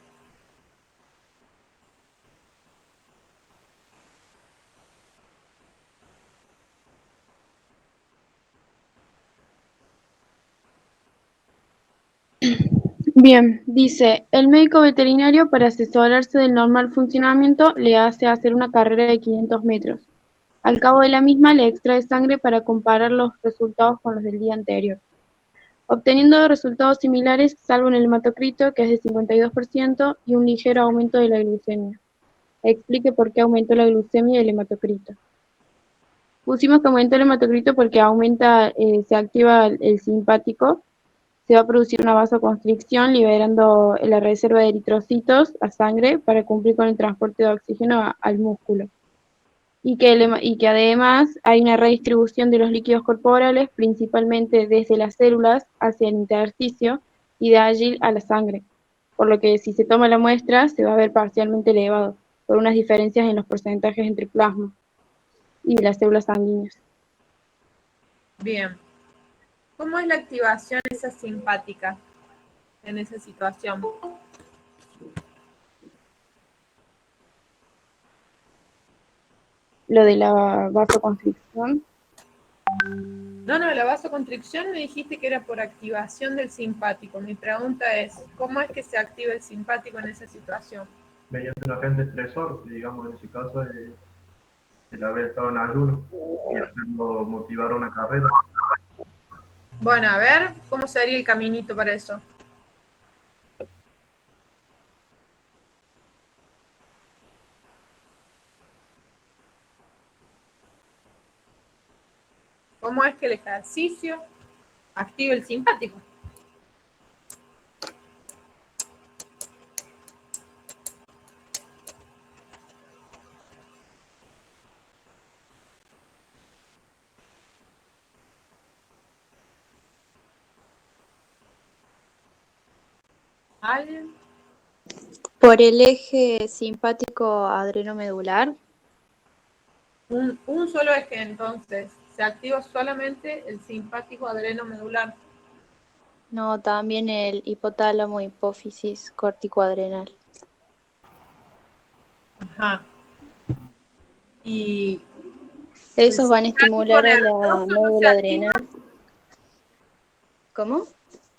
Bien, dice, el médico veterinario para asesorarse del normal funcionamiento le hace hacer una carrera de 500 metros. Al cabo de la misma le extrae sangre para comparar los resultados con los del día anterior, obteniendo resultados similares salvo en el hematocrito, que es de 52%, y un ligero aumento de la glucemia. Explique por qué aumentó la glucemia y el hematocrito. Pusimos que aumentó el hematocrito porque se activa el simpático, se va a producir una vasoconstricción liberando la reserva de eritrocitos a sangre para cumplir con el transporte de oxígeno al músculo. Y que además hay una redistribución de los líquidos corporales, principalmente desde las células hacia el intersticio y de allí a la sangre, por lo que si se toma la muestra se va a ver parcialmente elevado, por unas diferencias en los porcentajes entre plasma y las células sanguíneas. Bien. ¿Cómo es la activación esa simpática en esa situación? Lo de la vasoconstricción. No, la vasoconstricción me dijiste que era por activación del simpático. Mi pregunta es, ¿cómo es que se activa el simpático en esa situación? Mediante un agente estresor, que digamos en ese caso el haber estado en ayuno y hacerlo motivar a una carrera. Bueno, a ver, ¿cómo sería el caminito para eso? es que el ejercicio activa el simpático. ¿Alguien? Por el eje simpático adrenomedular. Un solo eje, entonces. Se activa solamente el simpático adrenomedular. No, también el hipotálamo, hipófisis, corticoadrenal. Ajá. Y Esos van a estimular a la nervioso no se médula activa. adrenal. ¿Cómo?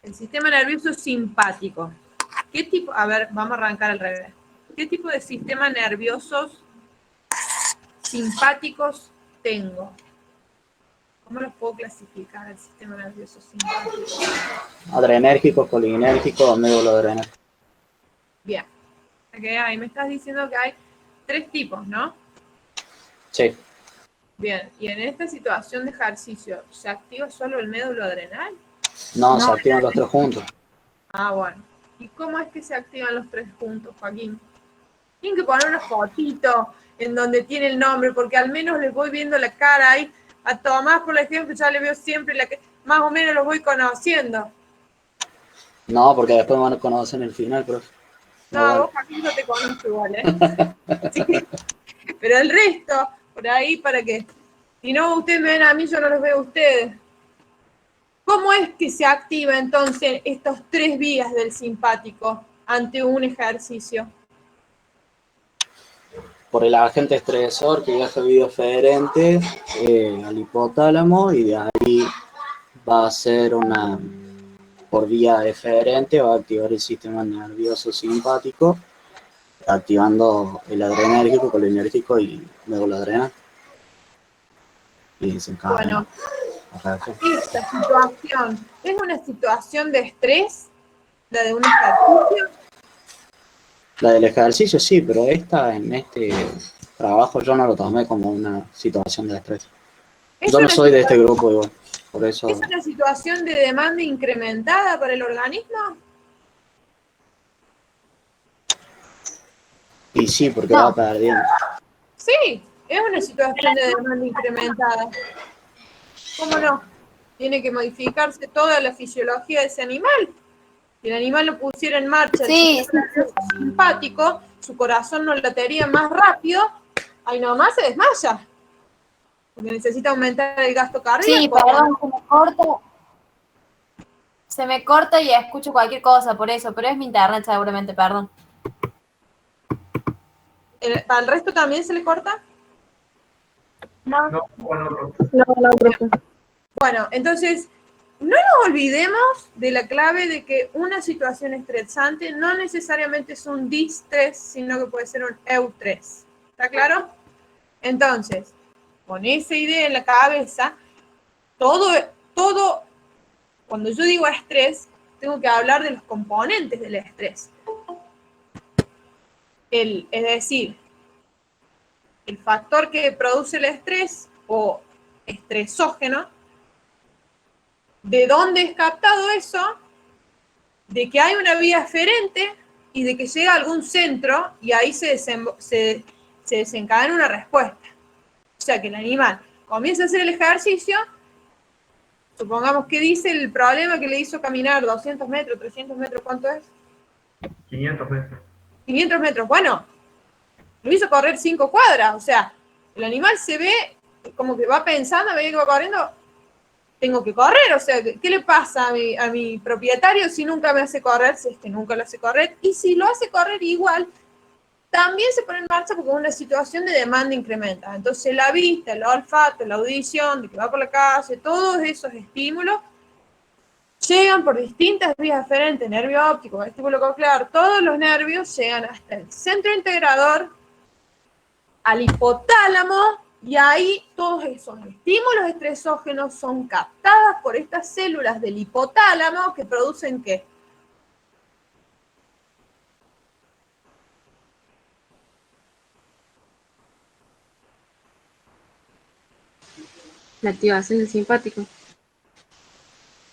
El sistema nervioso simpático. ¿Qué tipo? A ver, vamos a arrancar al revés. ¿Qué tipo de sistemas nerviosos simpáticos tengo? ¿Cómo los puedo clasificar el sistema nervioso simpático? Adrenérgico, colinérgico, médulo-adrenal. Bien. Okay, ahí me estás diciendo que hay 3 tipos, ¿no? Sí. Bien. Y en esta situación de ejercicio, ¿se activa solo el médulo adrenal? No, se activan los 3 juntos. Ah, bueno. ¿Y cómo es que se activan los 3 juntos, Joaquín? Tienen que poner una fotito en donde tiene el nombre, porque al menos les voy viendo la cara ahí. A Tomás, por ejemplo, ya le veo siempre la que más o menos los voy conociendo. No, porque después van a conocer en el final, profe. No, vale. vos, Joaquín, no te conozco igual, ¿eh? Sí. Pero el resto, por ahí, para que, si no ustedes me ven a mí, yo no los veo a ustedes. ¿Cómo es que se activa entonces estos 3 vías del simpático ante un ejercicio? Por el agente estresor que viaja vía eferente al hipotálamo y de ahí va a ser por vía eferente, va a activar el sistema nervioso simpático, activando el adrenérgico, colinérgico y médula-adrenal. Y desencadena. Bueno, esta situación es una situación de estrés, la de un ejercicio. La del ejercicio sí, pero en este trabajo yo no lo tomé como una situación de estrés. Yo no soy de este grupo igual, por eso. ¿Es una situación de demanda incrementada para el organismo? Y sí, porque va perdiendo. Sí, es una situación de demanda incrementada. ¿Cómo no? Tiene que modificarse toda la fisiología de ese animal. Si el animal lo pusiera en marcha el sistema nervioso simpático, su corazón no latería más rápido, ahí nomás se desmaya. Porque necesita aumentar el gasto cardíaco. Sí, perdón, se me corta y escucho cualquier cosa por eso, pero es mi internet seguramente, perdón. ¿Al resto también se le corta? No, bueno, profe. Bueno, entonces, no nos olvidemos de la clave de que una situación estresante no necesariamente es un distrés, sino que puede ser un eustrés. ¿Está claro? Entonces, con esa idea en la cabeza, todo, cuando yo digo estrés, tengo que hablar de los componentes del estrés. Es decir, el factor que produce el estrés o estresógeno, ¿de dónde es captado eso? De que hay una vía eferente y de que llega a algún centro y ahí se desencadena una respuesta. O sea que el animal comienza a hacer el ejercicio, supongamos que dice el problema que le hizo caminar 200 metros, 300 metros, ¿cuánto es? 500 metros. 500 metros, bueno, lo hizo correr 5 cuadras, o sea, el animal se ve como que va pensando, a medida que va corriendo, tengo que correr, o sea, ¿qué le pasa a mi propietario si nunca me hace correr, si es que nunca lo hace correr? Y si lo hace correr igual, también se pone en marcha porque es una situación de demanda incrementada. Entonces la vista, el olfato, la audición, de que va por la calle, todos esos estímulos llegan por distintas vías diferentes, nervio óptico, vestíbulo coclear, todos los nervios llegan hasta el centro integrador, al hipotálamo, y ahí todos esos estímulos estresógenos son captadas por estas células del hipotálamo que producen ¿qué? La activación del simpático.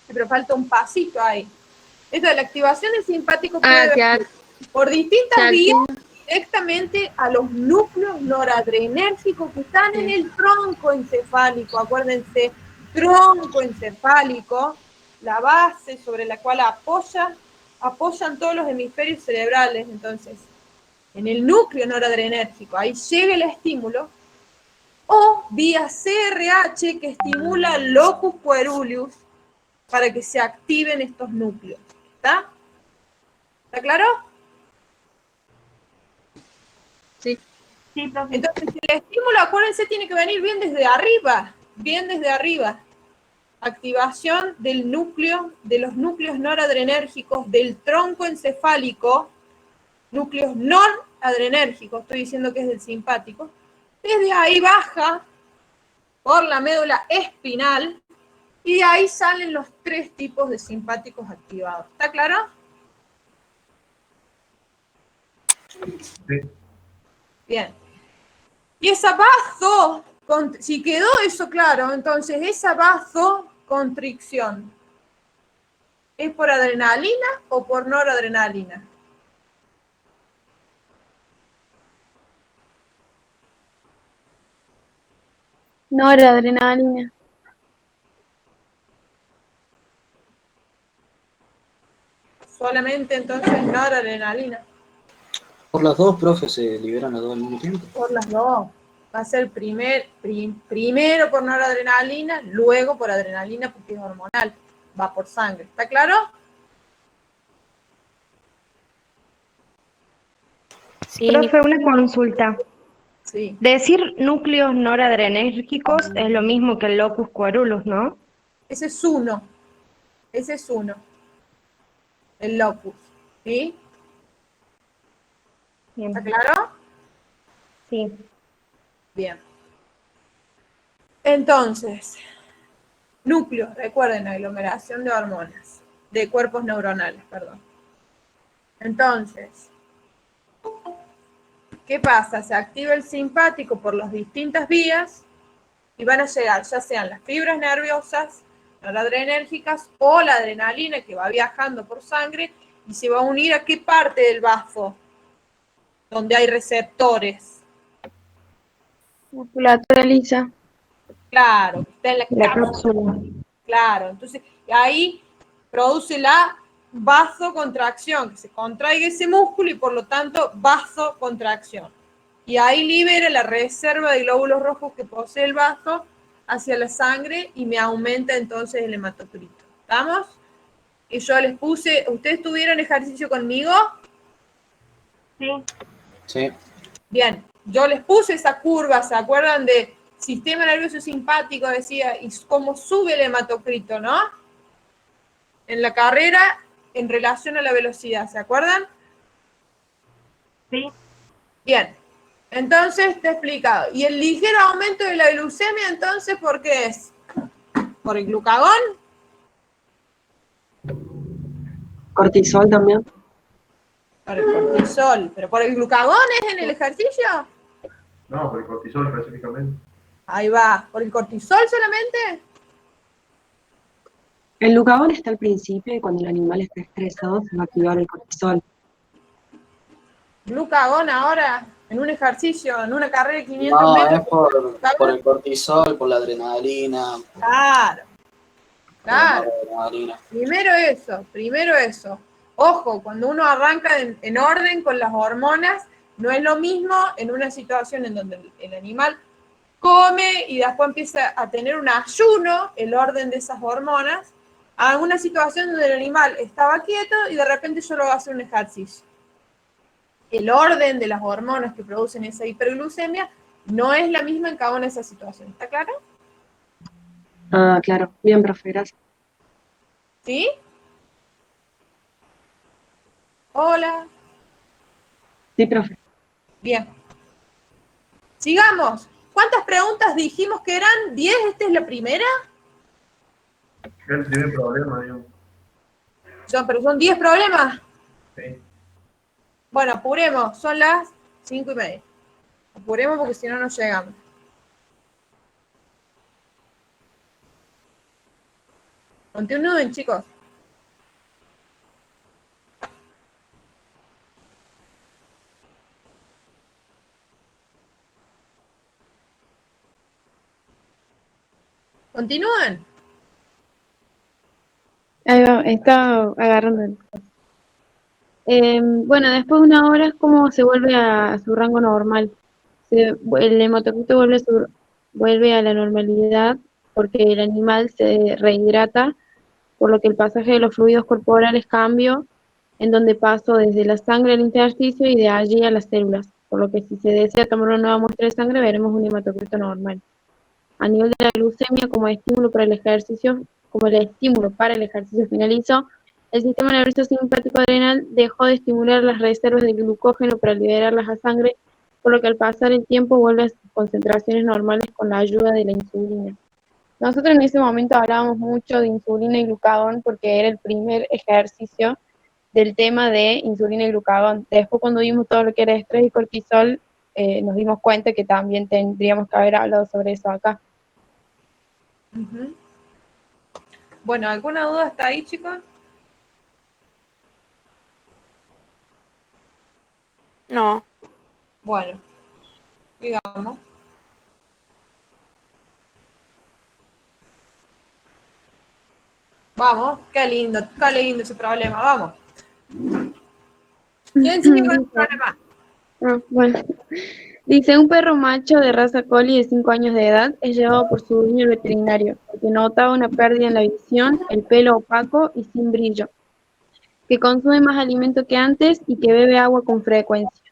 Pero falta un pasito ahí. Esto de la activación del simpático puede venir por distintas vías directamente a los núcleos noradrenérgicos que están en el tronco encefálico. Acuérdense, tronco encefálico, la base sobre la cual apoyan todos los hemisferios cerebrales. Entonces, en el núcleo noradrenérgico, ahí llega el estímulo, o vía CRH que estimula el locus coeruleus para que se activen estos núcleos. ¿Está? ¿Está claro? Sí. Sí, profe. Entonces, el estímulo, acuérdense, tiene que venir bien desde arriba, bien desde arriba. Activación del núcleo, de los núcleos noradrenérgicos del tronco encefálico, núcleos noradrenérgicos, estoy diciendo que es del simpático. Desde ahí baja por la médula espinal y de ahí salen los 3 tipos de simpáticos activados. ¿Está claro? Sí. Bien. Y esa si quedó eso claro, entonces esa vasoconstricción, ¿es por adrenalina o por noradrenalina? Noradrenalina. Solamente entonces noradrenalina. Por las dos, profe, se liberan las dos al mismo tiempo. Por las dos. Va a ser primero por noradrenalina, luego por adrenalina porque es hormonal. Va por sangre. ¿Está claro? Sí. Profe, una consulta. Sí. Decir núcleos noradrenérgicos es lo mismo que el locus coeruleus, ¿no? Ese es uno. Ese es uno. El locus. ¿Sí? Bien. ¿Está claro? Sí. Bien. Entonces, núcleos, recuerden, aglomeración de hormonas, de cuerpos neuronales, perdón. Entonces, ¿qué pasa? Se activa el simpático por las distintas vías y van a llegar ya sean las fibras nerviosas, noradrenérgicas o la adrenalina que va viajando por sangre y se va a unir a qué parte del vaso donde hay receptores. Musculatura lisa. Claro, está en la La cápsula. cápsula. Claro, entonces ahí produce la vasocontracción, que se contraiga ese músculo y por lo tanto vasocontracción. Y ahí libera la reserva de glóbulos rojos que posee el vaso hacia la sangre y me aumenta entonces el hematocrito. ¿Estamos? Y yo les puse, ¿ustedes tuvieron ejercicio conmigo? Sí. Sí. Bien, yo les puse esa curva, ¿se acuerdan de sistema nervioso simpático? Decía, y cómo sube el hematocrito, ¿no? En la carrera en relación a la velocidad, ¿se acuerdan? Sí. Bien, entonces te he explicado. ¿Y el ligero aumento de la glucemia entonces por qué es? ¿Por el glucagón? Cortisol también. Por el cortisol. ¿Pero por el glucagón es en el ejercicio? No, por el cortisol específicamente. Ahí va. ¿Por el cortisol solamente? El glucagón está al principio y cuando el animal está estresado se va a activar el cortisol. Glucagón ahora, en un ejercicio, en una carrera de 500 No, metros. es por el cortisol, por la adrenalina. Claro. Claro. Por la adrenalina. Primero eso. Ojo, cuando uno arranca en orden con las hormonas, no es lo mismo en una situación en donde el animal come y después empieza a tener un ayuno, el orden de esas hormonas, a una situación donde el animal estaba quieto y de repente yo lo voy a hacer un ejercicio. El orden de las hormonas que producen esa hiperglucemia no es la misma en cada una de esas situaciones. ¿Está claro? Ah, claro. Bien, profe, gracias. ¿Sí? Hola. Sí, profe. Bien. Sigamos. ¿Cuántas preguntas dijimos que eran? ¿10? ¿Esta es la primera? El primer problema, digamos. Pero son 10 problemas. Sí. Bueno, apuremos. Son las 5:30. Apuremos porque si no, no llegamos. Continúen, chicos. Continúen. Ahí va, está agarrando. Bueno, después de una hora es como se vuelve a su rango normal. El hematocrito vuelve a la normalidad porque el animal se rehidrata, por lo que el pasaje de los fluidos corporales cambió, en donde pasó desde la sangre al intersticio y de allí a las células, por lo que si se desea tomar una nueva muestra de sangre veremos un hematocrito normal. A nivel de la glucemia, como estímulo para el ejercicio finalizó, el sistema nervioso simpático adrenal dejó de estimular las reservas de glucógeno para liberarlas a sangre, por lo que al pasar el tiempo vuelve a sus concentraciones normales con la ayuda de la insulina. Nosotros en ese momento hablábamos mucho de insulina y glucagón porque era el primer ejercicio del tema de insulina y glucagón. Después, cuando vimos todo lo que era estrés y cortisol, nos dimos cuenta que también tendríamos que haber hablado sobre eso acá. Ujú. Bueno, ¿alguna duda hasta ahí, chicos? No. Bueno, digamos. Vamos, qué lindo ese problema, vamos. ¿Quién sigue con el problema? Bueno, dice, un perro macho de raza collie de 5 años de edad es llevado por su dueño al veterinario, porque notaba una pérdida en la visión, el pelo opaco y sin brillo, que consume más alimento que antes y que bebe agua con frecuencia.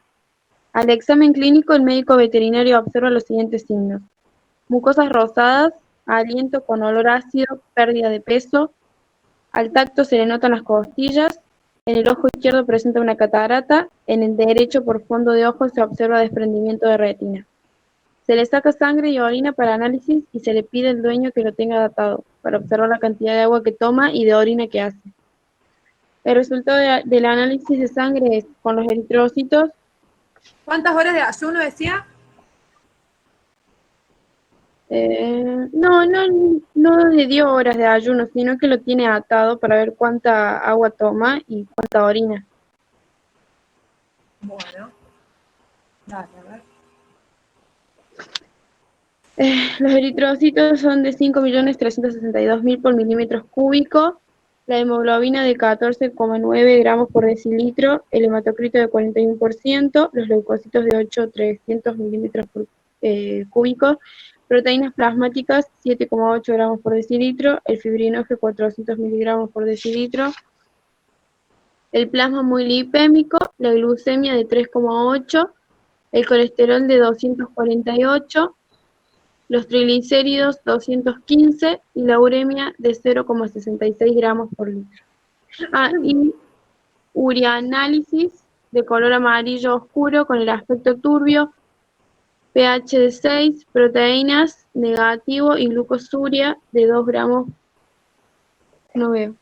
Al examen clínico, el médico veterinario observa los siguientes signos: mucosas rosadas, aliento con olor ácido, pérdida de peso, al tacto se le notan las costillas, en el ojo izquierdo presenta una catarata, en el derecho por fondo de ojo se observa desprendimiento de retina. Se le saca sangre y orina para análisis y se le pide al dueño que lo tenga datado, para observar la cantidad de agua que toma y de orina que hace. El resultado del análisis de sangre es, con los eritrocitos, ¿Cuántas horas de ayuno decía? no le dio horas de ayuno, sino que lo tiene atado para ver cuánta agua toma y cuánta orina. Bueno. Dale, a ver. Los eritrocitos son de 5.362.000 por milímetros cúbicos, la hemoglobina de 14,9 gramos por decilitro, el hematocrito de 41%, los leucocitos de 8.300 milímetros por cúbicos, proteínas plasmáticas 7,8 gramos por decilitro, el fibrinógeno 400 miligramos por decilitro, el plasma muy lipémico, la glucemia de 3,8, el colesterol de 248, los triglicéridos 215 y la uremia de 0,66 gramos por litro. Y urianálisis de color amarillo oscuro con el aspecto turbio, pH de 6, proteínas negativo y glucosuria de 2 gramos. No veo.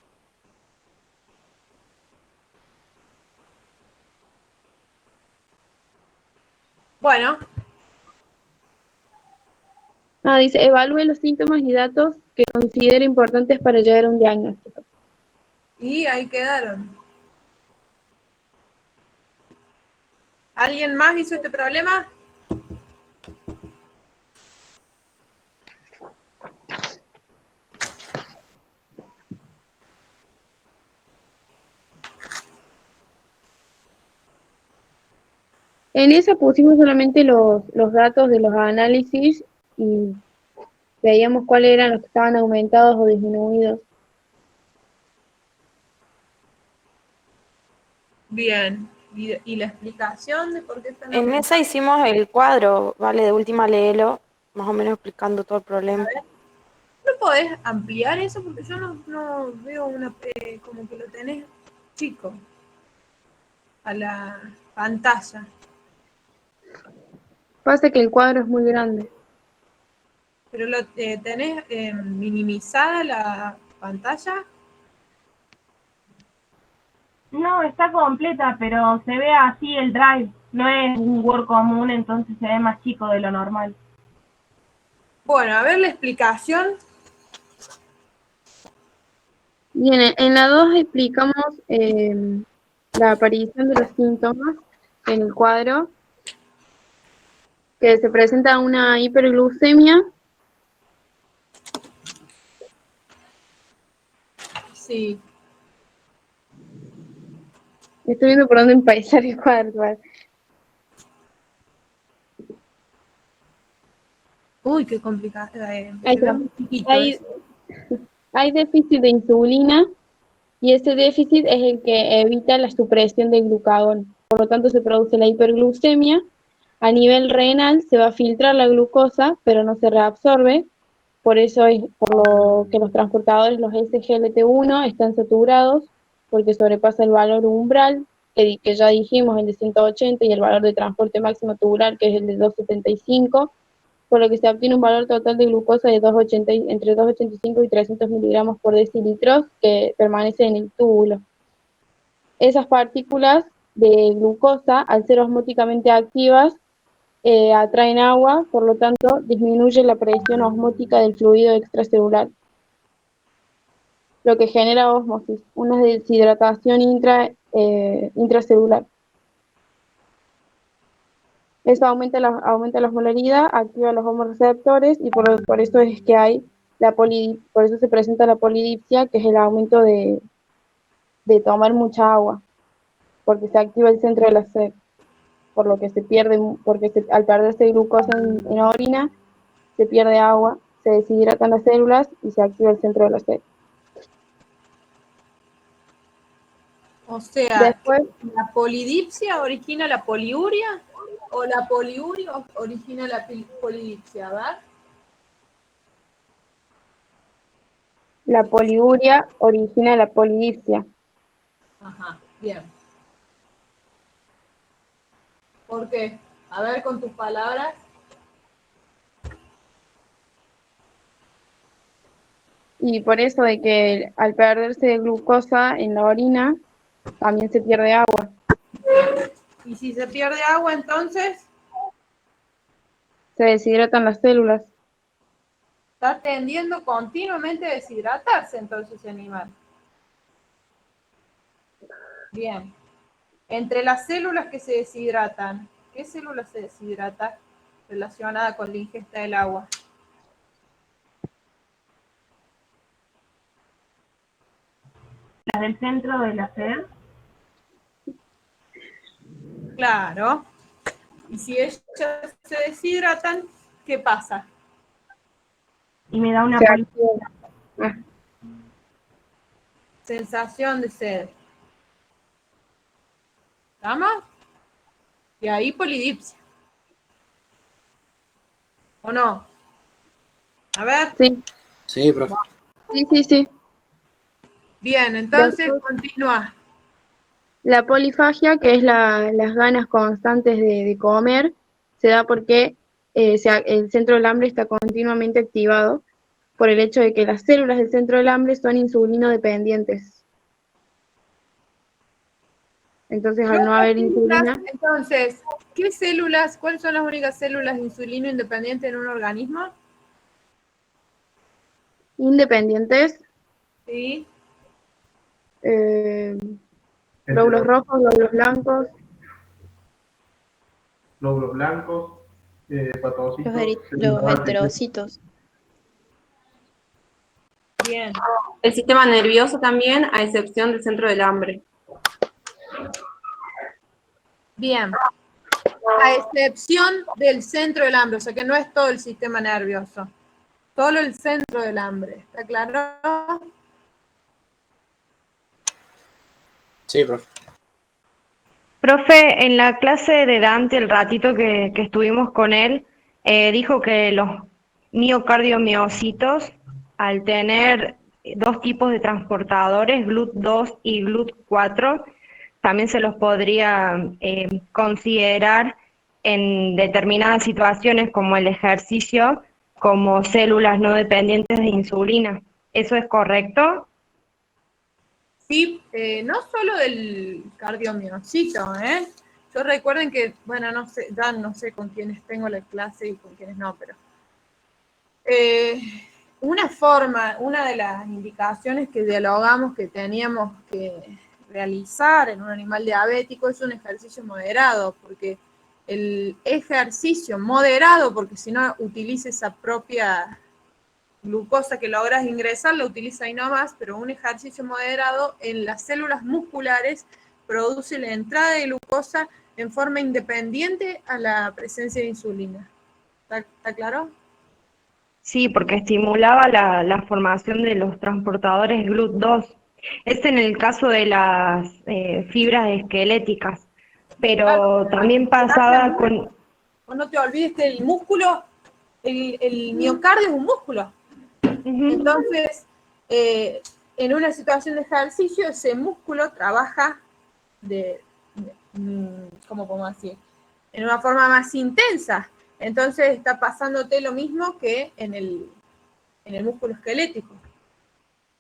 Bueno. Dice, evalúe los síntomas y datos que considere importantes para llegar a un diagnóstico. Y ahí quedaron. ¿Alguien más hizo este problema? En esa pusimos solamente los datos de los análisis y veíamos cuáles eran los que estaban aumentados o disminuidos. Bien. ¿Y la explicación de por qué están En esa hicimos el cuadro, ¿vale? De última léelo, más o menos explicando todo el problema. ¿No podés ampliar eso? Porque yo no veo una como que lo tenés chico a la pantalla. Pasa que el cuadro es muy grande. ¿Pero lo tenés minimizada la pantalla? No, está completa, pero se ve así el drive. No es un Word común, entonces se ve más chico de lo normal. Bueno, a ver la explicación. Bien, en la 2 explicamos la aparición de los síntomas en el cuadro, que se presenta una hiperglucemia. Sí. Estoy viendo por dónde empezar el cuadro. Vale. Uy, qué complicado. Ahí está. Hay déficit de insulina y ese déficit es el que evita la supresión del glucagón. Por lo tanto, se produce la hiperglucemia. A nivel renal se va a filtrar la glucosa, pero no se reabsorbe. Por eso es por lo que los transportadores, los SGLT1, están saturados, porque sobrepasa el valor umbral, que ya dijimos, el de 180, y el valor de transporte máximo tubular, que es el de 275, por lo que se obtiene un valor total de glucosa de entre 285 y 300 miligramos por decilitro, que permanece en el túbulo. Esas partículas de glucosa, al ser osmóticamente activas, atraen agua, por lo tanto, disminuye la presión osmótica del fluido extracelular, lo que genera ósmosis, una deshidratación intracelular. Eso aumenta la osmolaridad, activa los hormoreceptores y por eso es que hay por eso se presenta la polidipsia, que es el aumento de tomar mucha agua, porque se activa el centro de la sed, por lo que se pierde, al perderse glucosa en la orina, se pierde agua, se deshidratan las células y se activa el centro de la sed. O sea, después, ¿la polidipsia origina la poliuria? ¿O la poliuria origina la polidipsia? ¿Verdad? la poliuria origina la polidipsia. Ajá, bien. ¿Por qué? A ver, con tus palabras. Y por eso de que al perderse glucosa en la orina, también se pierde agua. Y si se pierde agua, entonces Se deshidratan las células. está tendiendo continuamente a deshidratarse, entonces, ese animal. Bien. Entre las células que se deshidratan, ¿qué célula se deshidrata relacionada con la ingesta del agua? Las del centro de la sed. Claro. Y si ellas se deshidratan, ¿qué pasa? Y me da una sensación de sed. ¿Estamos? Y ahí polidipsia. ¿O no? A ver. Sí. Sí, profe. Sí. Bien, entonces continúa. La polifagia, que es las ganas constantes de comer, se da porque el centro del hambre está continuamente activado por el hecho de que las células del centro del hambre son insulino dependientes. Entonces, al no haber insulina... Entonces, ¿qué células, cuáles son las únicas células de insulino independientes en un organismo? Independientes. Sí. Glóbulos rojos, glóbulos blancos. Glóbulos blancos, hepatocitos. Los enterocitos. Bien. El sistema nervioso también, a excepción del centro del hambre. Bien. A excepción del centro del hambre, o sea que no es todo el sistema nervioso. Solo el centro del hambre. ¿Está claro? Sí, profe. Profe, en la clase de Dante, el ratito que estuvimos con él, dijo que los miocardiomiocitos, al tener dos tipos de transportadores, GLUT2 y GLUT4, también se los podría considerar en determinadas situaciones como el ejercicio, como células no dependientes de insulina. ¿Eso es correcto? Sí, no solo del cardiomiocito, ¿eh? Yo recuerden que, bueno, no sé, ya no sé con quiénes tengo la clase y con quiénes no, pero una forma, una de las indicaciones que dialogamos que teníamos que realizar en un animal diabético es un ejercicio moderado, porque el ejercicio moderado, porque si no utiliza esa propia glucosa que logras ingresar, la utiliza ahí nomás, pero un ejercicio moderado en las células musculares produce la entrada de glucosa en forma independiente a la presencia de insulina. ¿Está claro? Sí, porque estimulaba la formación de los transportadores GLUT2. Es en el caso de las fibras esqueléticas, pero también pasaba con... No te olvides que el músculo, el miocardio es un músculo. Entonces, en una situación de ejercicio, ese músculo trabaja ¿cómo podemos decir? En una forma más intensa. Entonces está pasándote lo mismo que en el músculo esquelético.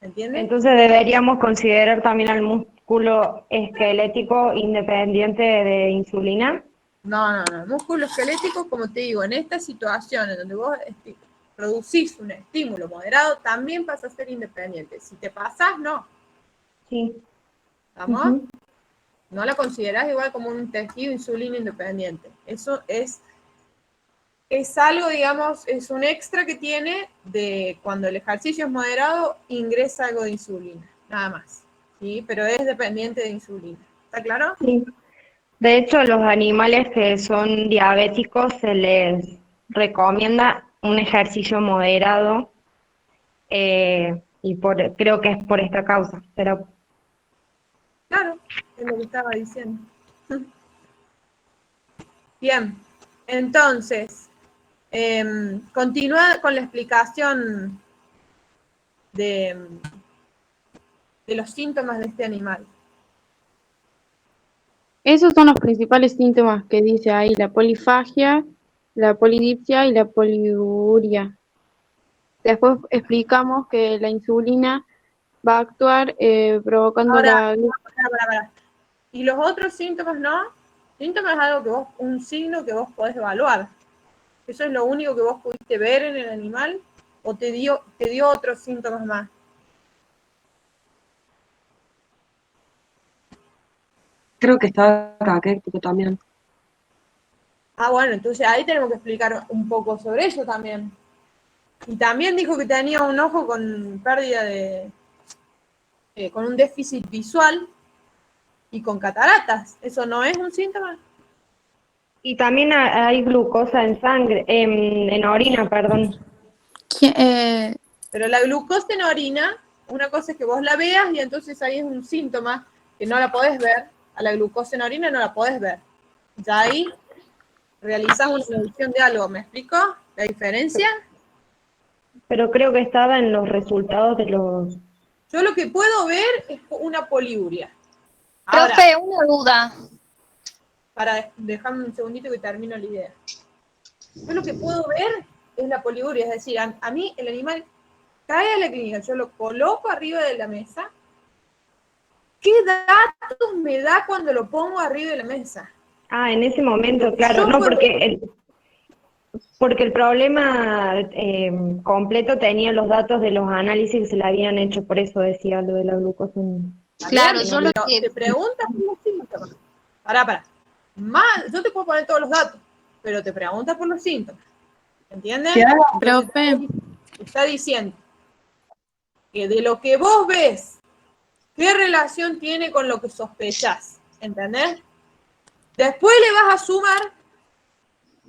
¿Entiendes? Entonces deberíamos considerar también al músculo esquelético independiente de insulina. No. El músculo esquelético, como te digo, en esta situación en donde vos producís un estímulo moderado, también pasa a ser independiente. Si te pasás, no. Sí. ¿Estamos? No la considerás igual como un tejido insulina independiente. Eso es algo, digamos, es un extra que tiene de cuando el ejercicio es moderado, ingresa algo de insulina, nada más. ¿Sí? Pero es dependiente de insulina. ¿Está claro? Sí. De hecho, a los animales que son diabéticos se les recomienda un ejercicio moderado y creo que es por esta causa. Pero Claro, es lo que estaba diciendo. Bien, entonces, continúa con la explicación de los síntomas de este animal. Esos son los principales síntomas que dice ahí, la polifagia, la polidipsia y la poliuria. Después explicamos que la insulina va a actuar provocando Ahora, para. ¿Y los otros síntomas no? Síntomas es algo un signo que vos podés evaluar. ¿Eso es lo único que vos pudiste ver en el animal? ¿O te dio otros síntomas más? Creo que está caquético también. Ah, bueno, entonces ahí tenemos que explicar un poco sobre eso también. Y también dijo que tenía un ojo con pérdida con un déficit visual y con cataratas. ¿Eso no es un síntoma? y también hay glucosa en sangre, en orina, perdón. Pero la glucosa en orina, una cosa es que vos la veas y entonces ahí es un síntoma que no la podés ver. A la glucosa en orina no la podés ver. Ya ahí realizás una medición de algo. ¿Me explico la diferencia? Pero creo que estaba en los resultados de los... Yo lo que puedo ver es una poliuria. Profe, una duda. Para dejarme un segundito que termino la idea. Yo lo que puedo ver es la poliuria, es decir, a mí el animal cae a la clínica, yo lo coloco arriba de la mesa. ¿Qué datos me da cuando lo pongo arriba de la mesa? Ah, en ese momento, claro, no, porque el problema completo tenía los datos de los análisis que se le habían hecho, por eso decía lo de la glucosa. Claro, Bien, yo lo pero que... te preguntas por los síntomas. Pará. Yo te puedo poner todos los datos, pero te preguntas por los síntomas. ¿Entiendes? Profe. Está diciendo que de lo que vos ves, ¿qué relación tiene con lo que sospechás? ¿Entendés? Después le vas a sumar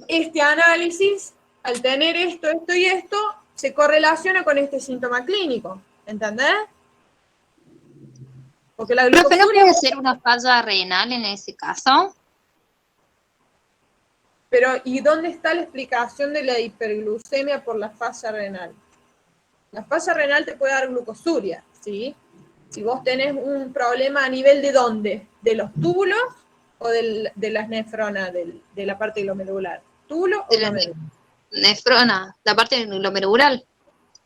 este análisis, al tener esto y esto, se correlaciona con este síntoma clínico. ¿Entendés? Porque la Profe, ¿no glucosuria... puede ser una falla renal en ese caso? Pero, ¿y dónde está la explicación de la hiperglucemia por la falla renal? La falla renal te puede dar glucosuria, ¿sí? Si vos tenés un problema a nivel de ¿dónde? ¿De los túbulos o de las nefronas, de la parte glomerular? ¿Túbulo o glomerular? Nefrona, la parte glomerular.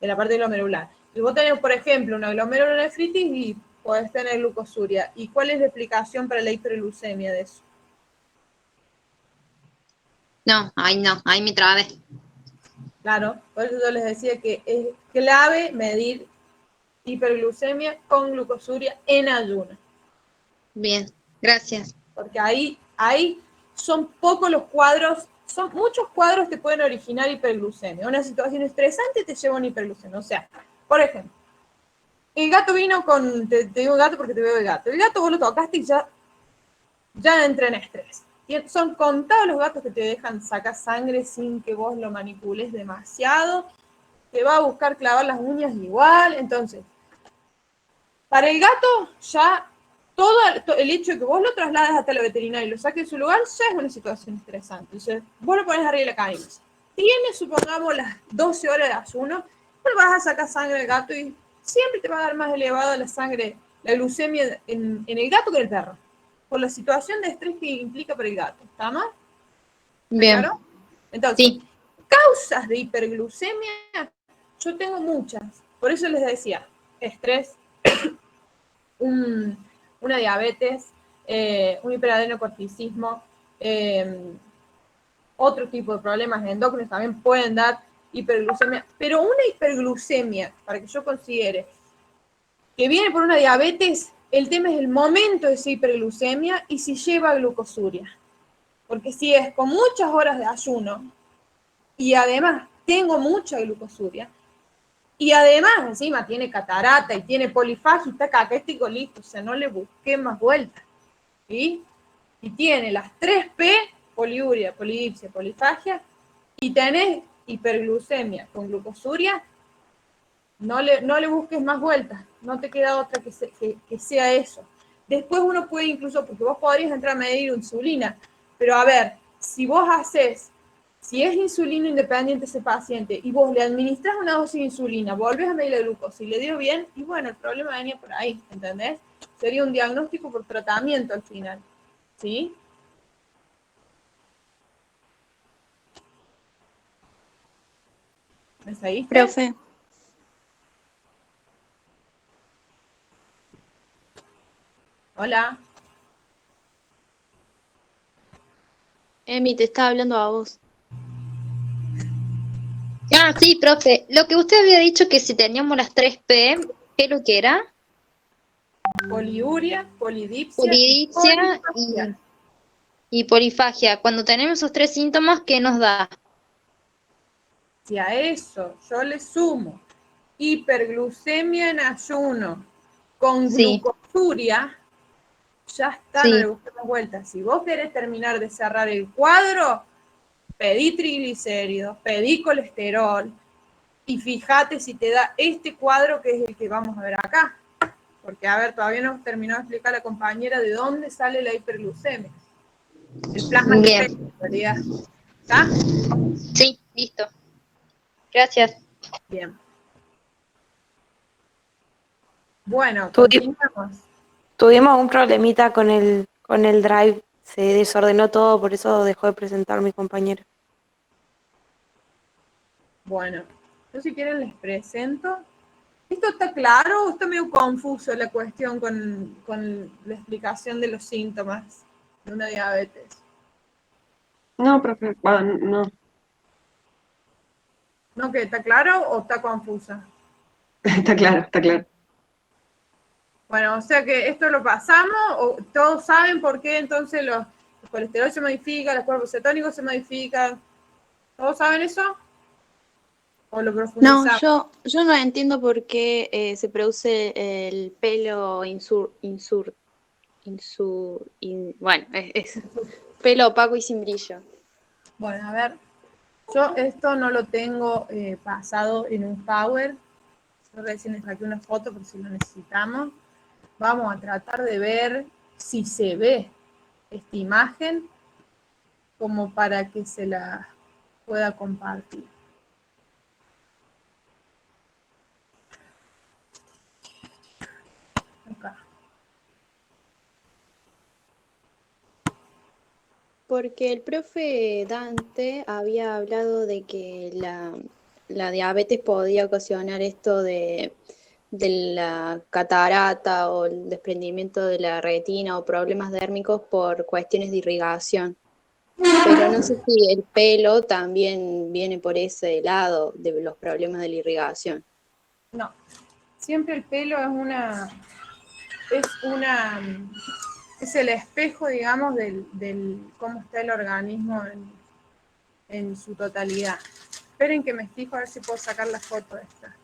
De la parte glomerular. Si vos tenés, por ejemplo, una glomerulonefritis y podés tener glucosuria. ¿Y cuál es la explicación para la hiperglucemia de eso? No, ahí me trabé. Claro, por eso yo les decía que es clave medir hiperglucemia con glucosuria en ayuno. Bien, gracias. Porque ahí son pocos los cuadros, son muchos cuadros que pueden originar hiperglucemia. Una situación estresante te lleva a una hiperglucemia. O sea, por ejemplo, el gato vino con, te digo gato porque te veo de gato. El gato vos lo tocaste y ya entra en estrés. Y son contados los gatos que te dejan sacar sangre sin que vos lo manipules demasiado. Te va a buscar clavar las uñas igual. Entonces, para el gato ya todo el hecho de que vos lo traslades hasta la veterinaria y lo saques de su lugar ya es una situación estresante. Entonces, vos lo pones arriba de la camisa. Tiene, supongamos, las 12 horas de ayuno, vos vas a sacar sangre del gato y siempre te va a dar más elevada la sangre, la glucemia en el gato que en el perro, por la situación de estrés que implica para el gato. ¿Está mal? Bien. ¿Claro? Entonces, Sí. causas de hiperglucemia, yo tengo muchas. Por eso les decía, estrés, una diabetes, un hiperadenocorticismo, otro tipo de problemas endocrinos también pueden dar hiperglucemia, pero una hiperglucemia, para que yo considere que viene por una diabetes, el tema es el momento de esa hiperglucemia y si lleva glucosuria. Porque si es con muchas horas de ayuno y además tengo mucha glucosuria, y además encima tiene catarata y tiene polifagia y está caquético, listo, o sea, no le busqué más vueltas. ¿Sí? Y tiene las 3P, poliuria, polidipsia, polifagia, y tenés hiperglucemia con glucosuria, no le busques más vueltas, no te queda otra que sea eso. Después uno puede incluso, porque vos podrías entrar a medir insulina, pero a ver, si es insulino independiente ese paciente y vos le administras una dosis de insulina, volvés a medir la glucosa y le dio bien, y bueno, el problema venía por ahí, ¿entendés? Sería un diagnóstico por tratamiento al final, ¿sí? ¿Me seguiste? Profe, Hola. Emi, te estaba hablando a vos. Ah, sí, profe. Lo que usted había dicho que si teníamos las 3P, ¿qué es lo que era? Poliuria, polidipsia Polidipsia polifagia. y polifagia. Cuando tenemos esos tres síntomas, ¿qué nos da? Si a eso yo le sumo hiperglucemia en ayuno con Sí. glucosuria, ya está, Sí. no le busquemos vueltas. Si vos querés terminar de cerrar el cuadro, pedí triglicéridos, pedí colesterol y fíjate si te da este cuadro que es el que vamos a ver acá. Porque, a ver, todavía no hemos terminado de explicar a la compañera de dónde sale la hiperglucemia. El plasma Bien. en realidad. ¿Está? Sí, listo. Gracias. Bien. Bueno, Tuvimos continuamos. tuvimos un problemita con el drive, se desordenó todo, por eso dejó de presentar mi compañera. Bueno, yo si quieren les presento. ¿Esto está claro o está medio confuso la cuestión con la explicación de los síntomas de una diabetes? No, profe, no. ¿No que está claro o está confusa? Está claro, está claro. Bueno, o sea que esto lo pasamos, o todos saben por qué entonces los colesterol se modifican, los cuerpos cetónicos se modifican. ¿Todos saben eso? ¿O lo No, profundizamos? yo no entiendo por qué se produce el pelo bueno, es pelo opaco y sin brillo. Bueno, a ver, yo esto no lo tengo pasado en un Power. Yo recién les saqué una foto por si lo necesitamos. Vamos a tratar de ver si se ve esta imagen como para que se la pueda compartir. Acá. Porque el profe Dante había hablado de que la diabetes podía ocasionar esto de la catarata o el desprendimiento de la retina o problemas dérmicos por cuestiones de irrigación. Pero no sé si el pelo también viene por ese lado de los problemas de la irrigación. No, siempre el pelo es el espejo, digamos, del cómo está el organismo en su totalidad. Esperen que me fijo a ver si puedo sacar la foto esta.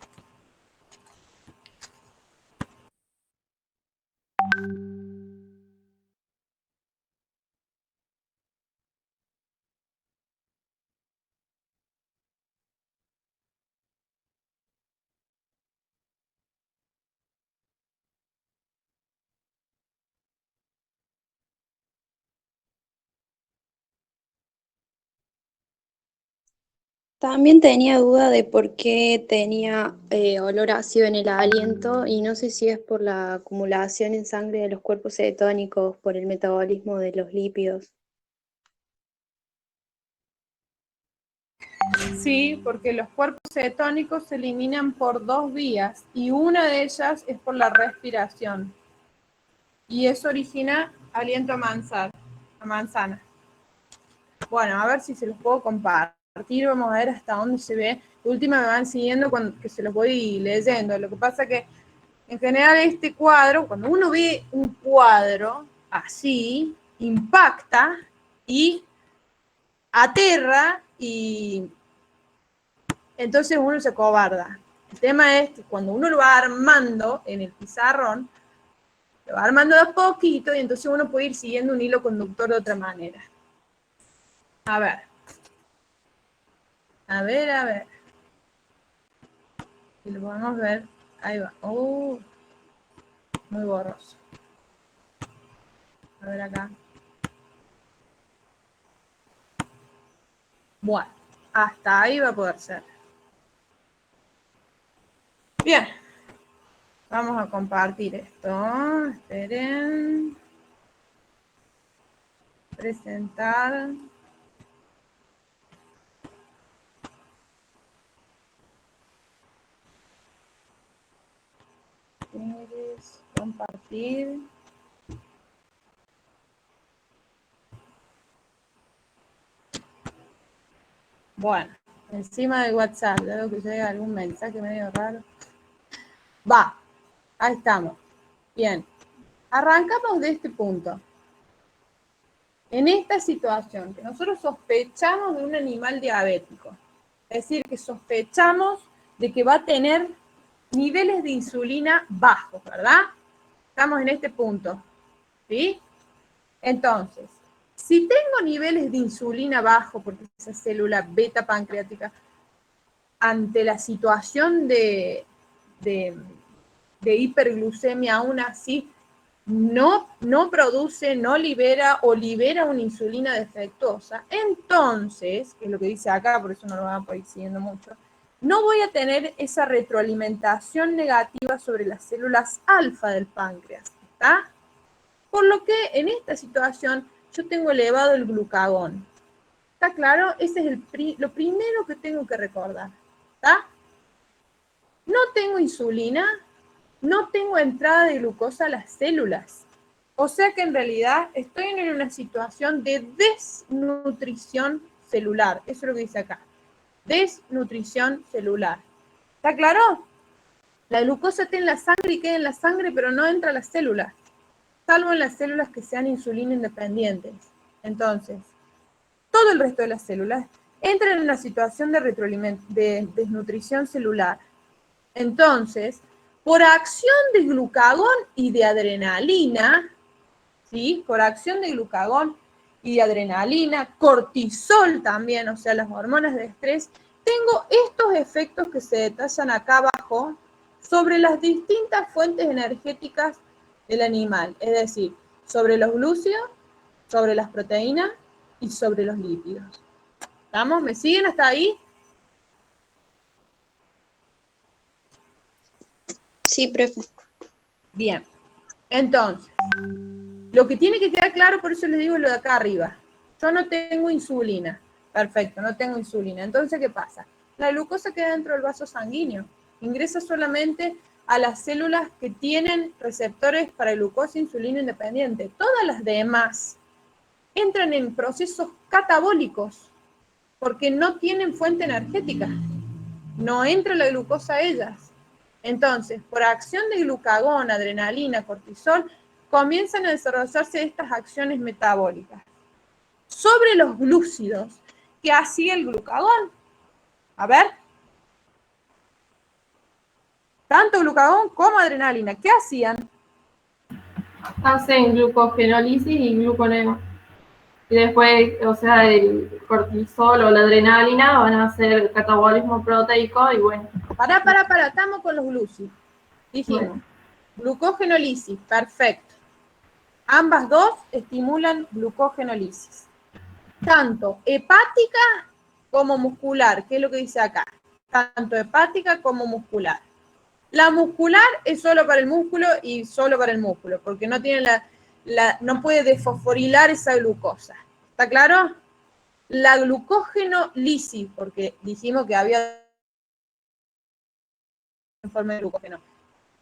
También tenía duda de por qué tenía olor ácido en el aliento y no sé si es por la acumulación en sangre de los cuerpos cetónicos, por el metabolismo de los lípidos. Sí, porque los cuerpos cetónicos se eliminan por 2 vías y una de ellas es por la respiración. Y eso origina aliento a manzana. Bueno, a ver si se los puedo compartir, vamos a ver hasta dónde se ve. De última me van siguiendo que se los voy leyendo. Lo que pasa que en general este cuadro, cuando uno ve un cuadro así, impacta y aterra y entonces uno se acobarda. El tema es que cuando uno lo va armando en el pizarrón, lo va armando de a poquito y entonces uno puede ir siguiendo un hilo conductor de otra manera. A ver. A ver. Si lo podemos ver. Ahí va. Muy borroso. A ver acá. Bueno, hasta ahí va a poder ser. Bien. Vamos a compartir esto. Esperen. Presentar. Compartir. Bueno, encima del WhatsApp, veo que llega algún mensaje medio raro. Va, ahí estamos. Bien, arrancamos de este punto. En esta situación, que nosotros sospechamos de un animal diabético, es decir, que sospechamos de que va a tener niveles de insulina bajos, ¿verdad? Estamos en este punto, ¿sí? Entonces, si tengo niveles de insulina bajos, porque esa célula beta pancreática, ante la situación de hiperglucemia aún así, no produce, no libera o libera una insulina defectuosa, entonces, que es lo que dice acá, por eso no lo van a ir siguiendo mucho, no voy a tener esa retroalimentación negativa sobre las células alfa del páncreas, ¿está? Por lo que en esta situación yo tengo elevado el glucagón. ¿Está claro? Ese es lo primero que tengo que recordar, ¿está? No tengo insulina, no tengo entrada de glucosa a las células. O sea que en realidad estoy en una situación de desnutrición celular. Eso es lo que dice acá. Desnutrición celular. ¿Está claro? La glucosa está en la sangre y queda en la sangre, pero no entra a las células, salvo en las células que sean insulina independientes. Entonces, todo el resto de las células entran en una situación de desnutrición celular. Entonces, por acción de glucagón y de adrenalina, ¿sí? Por acción de glucagón y de adrenalina, cortisol también, o sea, las hormonas de estrés, tengo estos efectos que se detallan acá abajo sobre las distintas fuentes energéticas del animal, es decir, sobre los glúcidos, sobre las proteínas y sobre los lípidos. ¿Estamos? ¿Me siguen hasta ahí? Sí, profe. Bien. Entonces, lo que tiene que quedar claro, por eso les digo lo de acá arriba. Yo no tengo insulina. Perfecto, no tengo insulina. Entonces, ¿qué pasa? La glucosa queda dentro del vaso sanguíneo. Ingresa solamente a las células que tienen receptores para glucosa e insulina independiente. Todas las demás entran en procesos catabólicos porque no tienen fuente energética. No entra la glucosa a ellas. Entonces, por acción de glucagón, adrenalina, cortisol, comienzan a desarrollarse estas acciones metabólicas. Sobre los glúcidos, ¿qué hacía el glucagón? A ver. Tanto glucagón como adrenalina, ¿qué hacían? Hacen glucogenólisis y gluconeo. Y después, o sea, el cortisol o la adrenalina van a hacer catabolismo proteico y bueno. Pará, estamos con los glúcidos. Dijimos, glucogenólisis, perfecto. Ambas dos estimulan glucogenólisis. Tanto hepática como muscular, ¿qué es lo que dice acá? Tanto hepática como muscular. La muscular es solo para el músculo y solo para el músculo, porque no tiene no puede desfosforilar esa glucosa. ¿Está claro? La glucogenólisis, porque dijimos que había en forma de glucógeno.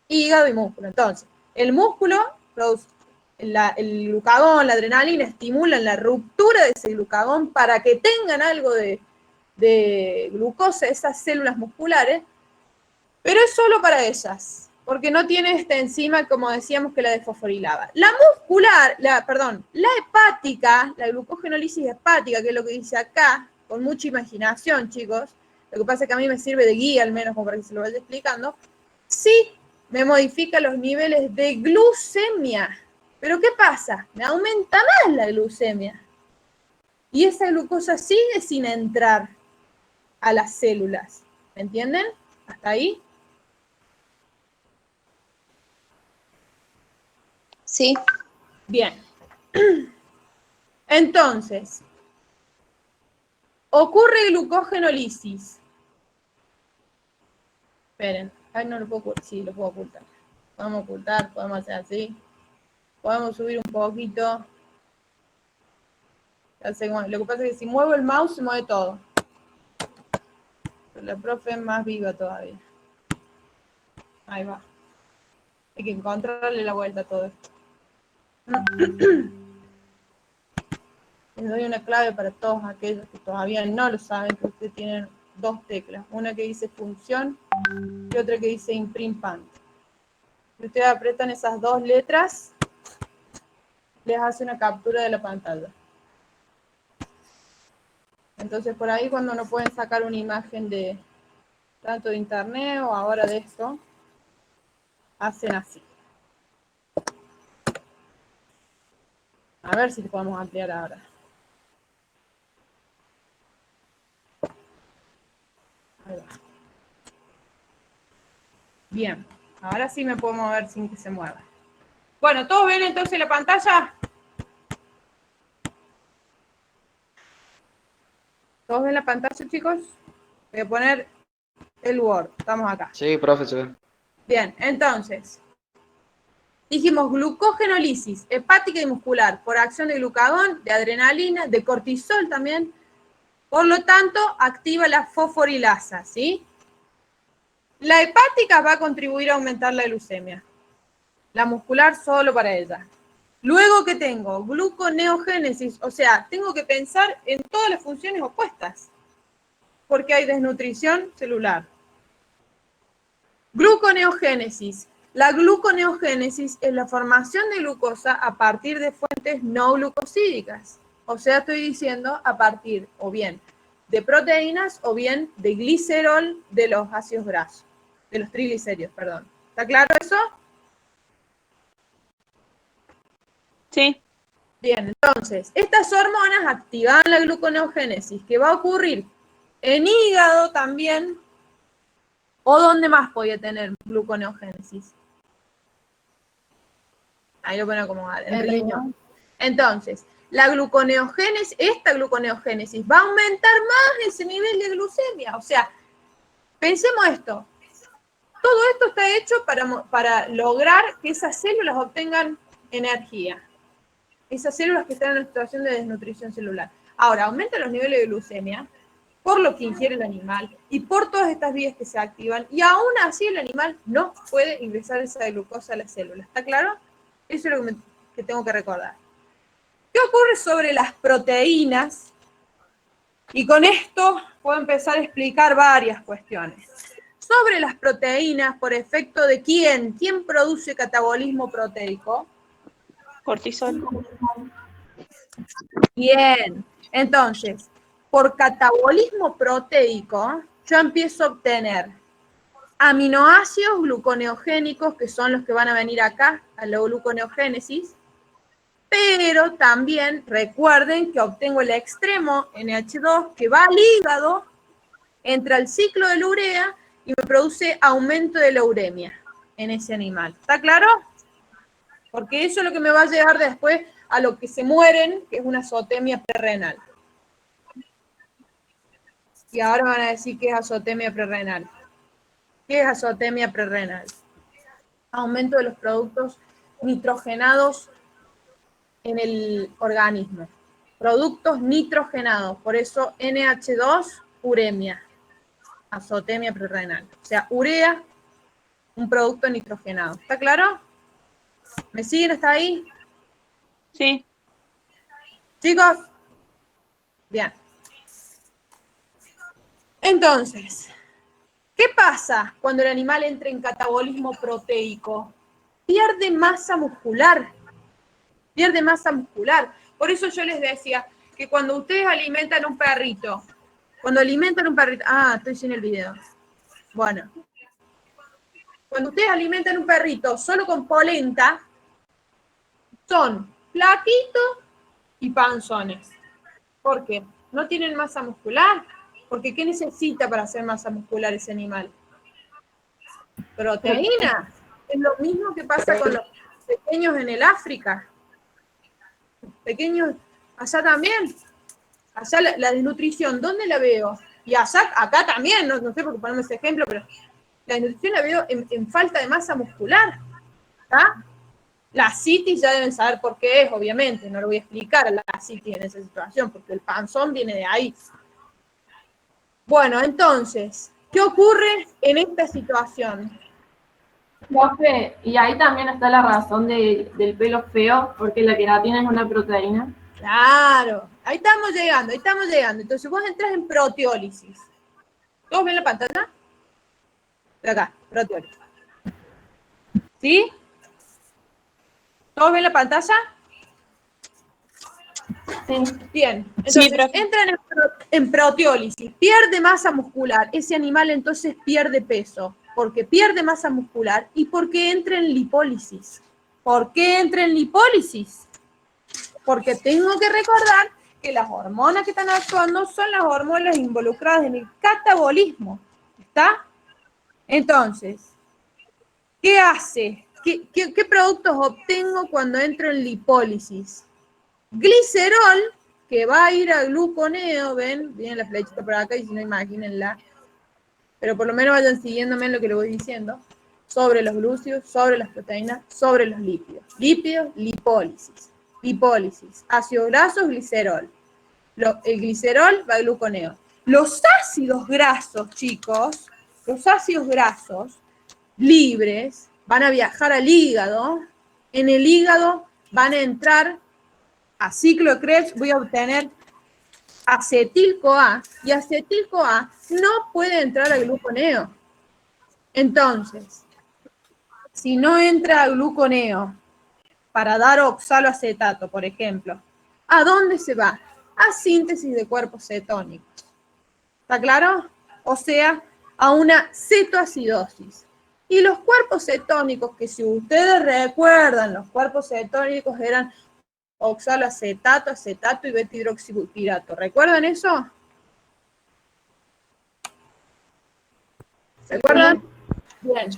Hígado y músculo. Entonces, el músculo produce el glucagón, la adrenalina, estimulan la ruptura de ese glucagón para que tengan algo de glucosa, esas células musculares, pero es solo para ellas, porque no tiene esta enzima, como decíamos, que la desfosforilaba. La muscular, la hepática, la glucogenólisis hepática, que es lo que dice acá, con mucha imaginación, chicos, lo que pasa es que a mí me sirve de guía, al menos, como para que se lo vaya explicando, sí me modifica los niveles de glucemia. Pero ¿qué pasa? Me aumenta más la glucemia. Y esa glucosa sigue sin entrar a las células. ¿Me entienden? ¿Hasta ahí? Sí. Bien. Entonces, ocurre glucogenólisis. Esperen. Ay, no lo puedo ocultar. Sí, lo puedo ocultar. Podemos ocultar, podemos hacer así. Podemos subir un poquito. Lo que pasa es que si muevo el mouse se mueve todo. Pero la profe es más viva todavía. Ahí va. Hay que encontrarle la vuelta a todo esto. Les doy una clave para todos aquellos que todavía no lo saben, que ustedes tienen dos teclas. Una que dice función y otra que dice imprimpan. Si ustedes apretan esas dos letras, les hace una captura de la pantalla. Entonces por ahí cuando no pueden sacar una imagen de tanto de internet o ahora de esto, hacen así. A ver si lo podemos ampliar ahora. Ahí va. Bien, ahora sí me puedo mover sin que se mueva. Bueno, ¿todos ven entonces la pantalla? ¿Todos ven la pantalla, chicos? Voy a poner el Word. Estamos acá. Sí, profesor. Bien, entonces, dijimos glucogenólisis hepática y muscular por acción de glucagón, de adrenalina, de cortisol también. Por lo tanto, activa la fosforilasa, ¿sí? La hepática va a contribuir a aumentar la glucemia. La muscular solo para ella. Luego, ¿qué tengo? Gluconeogénesis, o sea, tengo que pensar en todas las funciones opuestas, porque hay desnutrición celular. Gluconeogénesis. La gluconeogénesis es la formación de glucosa a partir de fuentes no glucosídicas. O sea, estoy diciendo a partir o bien de proteínas o bien de glicerol de los ácidos grasos, de los triglicéridos, perdón. ¿Está claro eso? Sí. Bien, entonces, estas hormonas activan la gluconeogénesis, que va a ocurrir en hígado también, o ¿dónde más podía tener gluconeogénesis? Ahí lo pueden acomodar, en riñón. Entonces, la gluconeogénesis, esta gluconeogénesis va a aumentar más ese nivel de glucemia. O sea, pensemos esto. Todo esto está hecho para lograr que esas células obtengan energía. Esas células que están en una situación de desnutrición celular. Ahora, aumentan los niveles de glucemia por lo que ingiere el animal y por todas estas vías que se activan, y aún así el animal no puede ingresar esa glucosa a la célula. ¿Está claro? Eso es lo que tengo que recordar. ¿Qué ocurre sobre las proteínas? Y con esto puedo empezar a explicar varias cuestiones. Sobre las proteínas, ¿por efecto de quién? ¿Quién produce catabolismo proteico? Cortisol. Bien, entonces, por catabolismo proteico, yo empiezo a obtener aminoácidos gluconeogénicos, que son los que van a venir acá, a la gluconeogénesis, pero también recuerden que obtengo el extremo NH2 que va al hígado, entra al ciclo de la urea y me produce aumento de la uremia en ese animal. ¿Está claro? Porque eso es lo que me va a llevar después a lo que se mueren, que es una azotemia prerrenal. Y ahora van a decir que es azotemia prerrenal. ¿Qué es azotemia prerrenal? Aumento de los productos nitrogenados en el organismo. Productos nitrogenados, por eso NH2, uremia, azotemia prerrenal. O sea, urea, un producto nitrogenado. ¿Está claro? ¿Me siguen hasta ahí? Sí. Chicos, bien. Entonces, ¿qué pasa cuando el animal entra en catabolismo proteico? Pierde masa muscular. Pierde masa muscular. Por eso yo les decía que cuando ustedes alimentan un perrito, estoy sin el video. Bueno. Cuando ustedes alimentan un perrito solo con polenta, son flaquitos y panzones. ¿Por qué? ¿No tienen masa muscular? Porque ¿qué necesita para hacer masa muscular ese animal? Proteína. Es lo mismo que pasa con los pequeños en el África. Pequeños, allá también. Allá la desnutrición, ¿dónde la veo? Y allá, acá también, no sé por qué ponemos ese ejemplo, pero la desnutrición la veo en falta de masa muscular. ¿Está? La citis ya deben saber por qué es, obviamente, no lo voy a explicar a la citis en esa situación, porque el panzón viene de ahí. Bueno, entonces, ¿qué ocurre en esta situación? Profe, y ahí también está la razón del pelo feo, porque la queratina es una proteína. Claro, ahí estamos llegando. Entonces vos entras en proteólisis. ¿Todos ven la pantalla? De acá, proteólisis. ¿Sí? ¿Todos ven la pantalla? Sí. Bien, entonces entran en proteólisis, pierde masa muscular, ese animal entonces pierde peso, porque pierde masa muscular y porque entra en lipólisis. ¿Por qué entra en lipólisis? Porque tengo que recordar que las hormonas que están actuando son las hormonas involucradas en el catabolismo. ¿Está? Entonces, ¿qué hace? ¿Qué productos obtengo cuando entro en lipólisis? Glicerol, que va a ir a gluconeo, ven, viene la flechita por acá y si no, imagínenla. Pero por lo menos vayan siguiéndome en lo que le voy diciendo. Sobre los glúcidos, sobre las proteínas, sobre los lípidos. Lípidos, lipólisis. Lipólisis. Ácidos grasos, glicerol. El glicerol va a gluconeo. Los ácidos grasos, chicos, los ácidos grasos libres van a viajar al hígado. En el hígado van a entrar a ciclo de Krebs, voy a obtener acetil-CoA, y acetil-CoA no puede entrar al gluconeo. Entonces, si no entra al gluconeo para dar oxaloacetato, por ejemplo, ¿a dónde se va? A síntesis de cuerpos cetónicos. ¿Está claro? O sea, a una cetoacidosis. Y los cuerpos cetónicos, que si ustedes recuerdan, los cuerpos cetónicos eran oxaloacetato, acetato y beta-hidroxibutirato. ¿Recuerdan eso? ¿Recuerdan? Bien.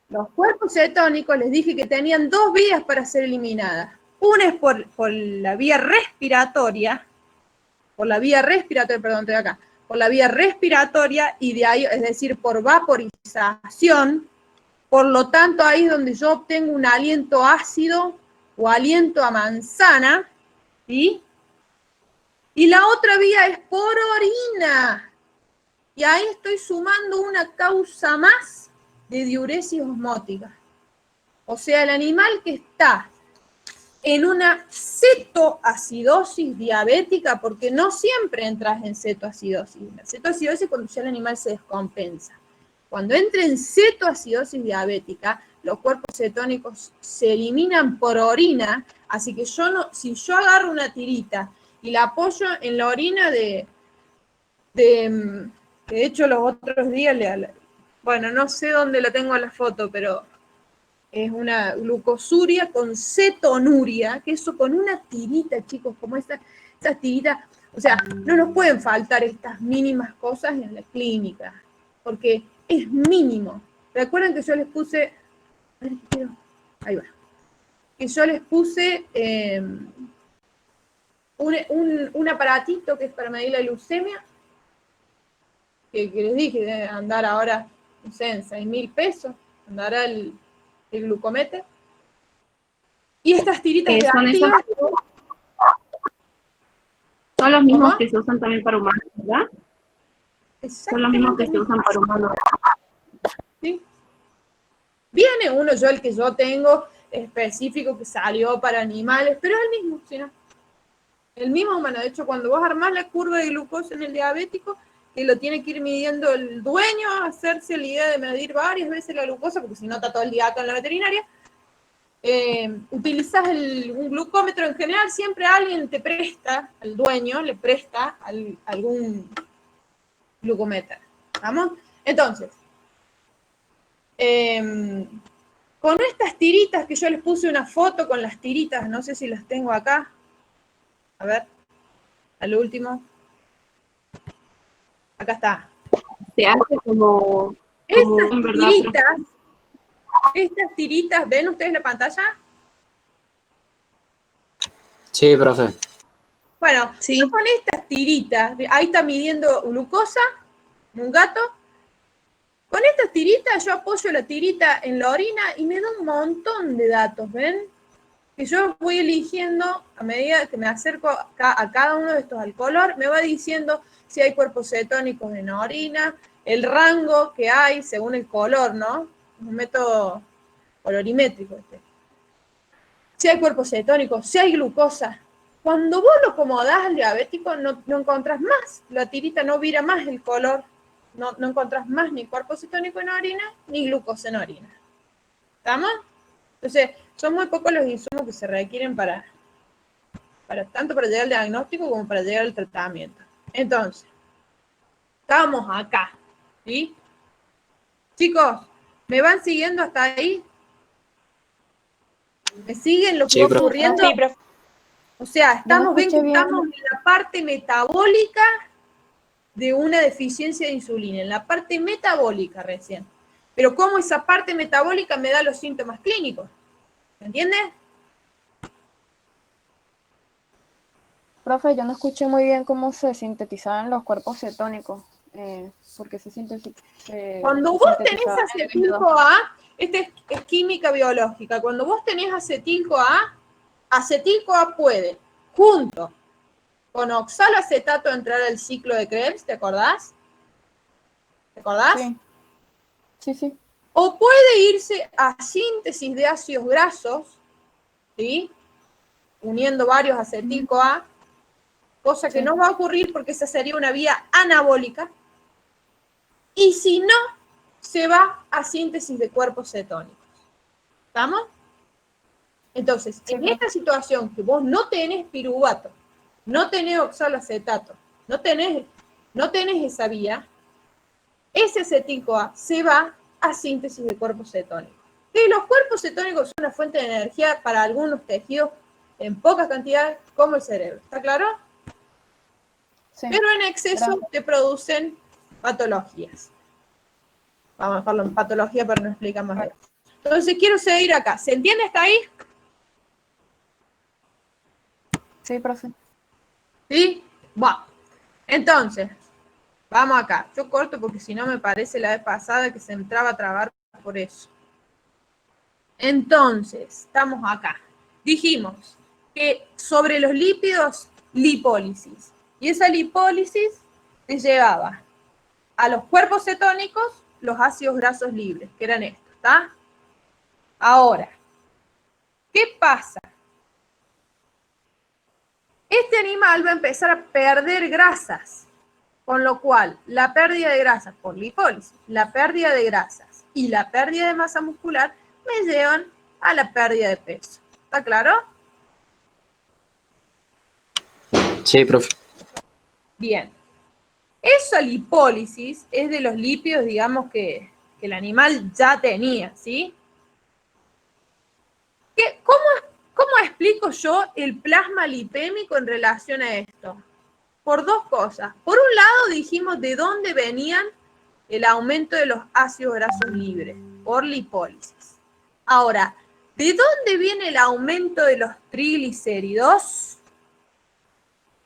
Los cuerpos cetónicos les dije que tenían dos vías para ser eliminadas. Una es por la vía respiratoria, por la vía respiratoria y de ahí, es decir, por vaporización. Por lo tanto, ahí es donde yo obtengo un aliento ácido o aliento a manzana, ¿sí? Y la otra vía es por orina. Y ahí estoy sumando una causa más de diuresis osmótica. O sea, el animal que está en una cetoacidosis diabética, porque no siempre entras en cetoacidosis. La cetoacidosis es cuando ya el animal se descompensa. Cuando entra en cetoacidosis diabética, los cuerpos cetónicos se eliminan por orina, así que si yo agarro una tirita y la apoyo en la orina de hecho los otros días, bueno, no sé dónde la tengo la foto, pero es una glucosuria con cetonuria, que eso con una tirita, chicos, como esas tiritas, o sea, no nos pueden faltar estas mínimas cosas en la clínica, porque es mínimo. ¿Recuerdan que yo les puse, ahí va, que yo les puse un aparatito que es para medir la glucemia, que les dije, de andar ahora, no sé, en 6.000 pesos, andará el glucómetro. Y estas tiritas de Son activa, son los mismos ¿cómo? que se usan también para humanos, ¿verdad? Son los mismos que se usan para humanos. ¿Sí? Viene uno, el que yo tengo específico que salió para animales, pero es el mismo, ¿sí, no? El mismo humano. De hecho, cuando vos armás la curva de glucosa en el diabético, que lo tiene que ir midiendo el dueño, hacerse la idea de medir varias veces la glucosa, porque si no está todo el día acá en la veterinaria, utilizas un glucómetro. En general siempre alguien te presta, el dueño le presta algún glucómetro. ¿Vamos? Entonces, con estas tiritas, que yo les puse una foto con las tiritas, no sé si las tengo acá. A ver, al último. Acá está. Se hace como Estas tiritas, ¿ven ustedes la pantalla? Sí, profe. Bueno, yo con estas tiritas, ahí está midiendo glucosa, un gato. Con estas tiritas yo apoyo la tirita en la orina y me da un montón de datos, ¿ven? Que yo voy eligiendo, a medida que me acerco a cada uno de estos al color, me va diciendo si hay cuerpos cetónicos en la orina, el rango que hay según el color, ¿no? Un método colorimétrico. Si hay cuerpos cetónicos, si hay glucosa. Cuando vos lo acomodás al diabético, no encontrás más, la tirita no vira más el color, no encontrás más ni cuerpo cetónico en orina, ni glucosa en orina. ¿Estamos? Entonces, son muy pocos los insumos que se requieren tanto para llegar al diagnóstico como para llegar al tratamiento. Entonces, estamos acá, ¿sí? Chicos, ¿me van siguiendo hasta ahí? ¿Me siguen lo que va ocurriendo? Sí, profe. O sea, estamos escuché en bien. la parte metabólica de una deficiencia de insulina, en la parte metabólica recién. Pero cómo esa parte metabólica me da los síntomas clínicos. ¿Me entiendes? Profe, yo no escuché muy bien cómo se sintetizaban los cuerpos cetónicos, porque se sintetizan. Cuando vos tenés acetil-CoA, esta es química biológica, cuando vos tenés acetil-CoA puede, junto con oxaloacetato, entrar al ciclo de Krebs, ¿te acordás? ¿Te acordás? Sí. O puede irse a síntesis de ácidos grasos, ¿sí? Uniendo varios acetil-CoA, cosa que no va a ocurrir porque esa sería una vía anabólica. Y si no, se va a síntesis de cuerpos cetónicos. ¿Estamos? Entonces, en esta situación que vos no tenés piruvato, no tenés oxaloacetato, no tenés esa vía, ese acetil-CoA se va a síntesis de cuerpos cetónicos. Y los cuerpos cetónicos son una fuente de energía para algunos tejidos en pocas cantidades, como el cerebro. ¿Está claro? Sí. Pero en exceso te producen patologías. Vamos a dejarlo en patología para no explicar más. Entonces quiero seguir acá. ¿Se entiende hasta ahí? Sí, profe. ¿Sí? Bueno. Entonces, vamos acá. Yo corto porque si no me parece la vez pasada que se entraba a trabar por eso. Entonces, estamos acá. Dijimos que sobre los lípidos, lipólisis. Y esa lipólisis te llevaba a los cuerpos cetónicos los ácidos grasos libres, que eran estos, ¿está? Ahora, ¿qué pasa animal va a empezar a perder grasas, con lo cual la pérdida de grasas por lipólisis, la pérdida de grasas y la pérdida de masa muscular me llevan a la pérdida de peso. ¿Está claro? Sí, profe. Bien. Esa lipólisis es de los lípidos, digamos, que el animal ya tenía, ¿sí? ¿Cómo explico yo el plasma lipémico en relación a esto? Por dos cosas. Por un lado dijimos de dónde venían el aumento de los ácidos grasos libres, por lipólisis. Ahora, ¿de dónde viene el aumento de los triglicéridos?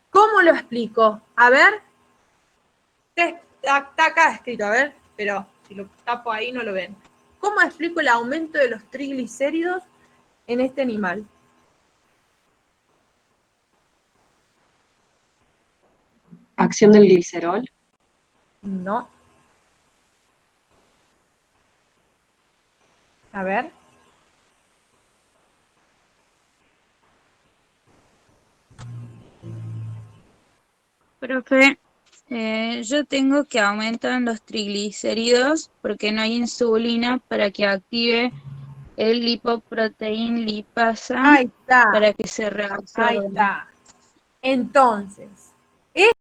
¿Cómo lo explico? A ver. Está acá escrito, a ver, pero si lo tapo ahí no lo ven. ¿Cómo explico el aumento de los triglicéridos en este animal? Acción del glicerol. No. A ver. Profe, yo tengo que aumentan los triglicéridos porque no hay insulina para que active el lipoprotein lipasa Ahí está. para que se reabsorba. Ahí está. Entonces,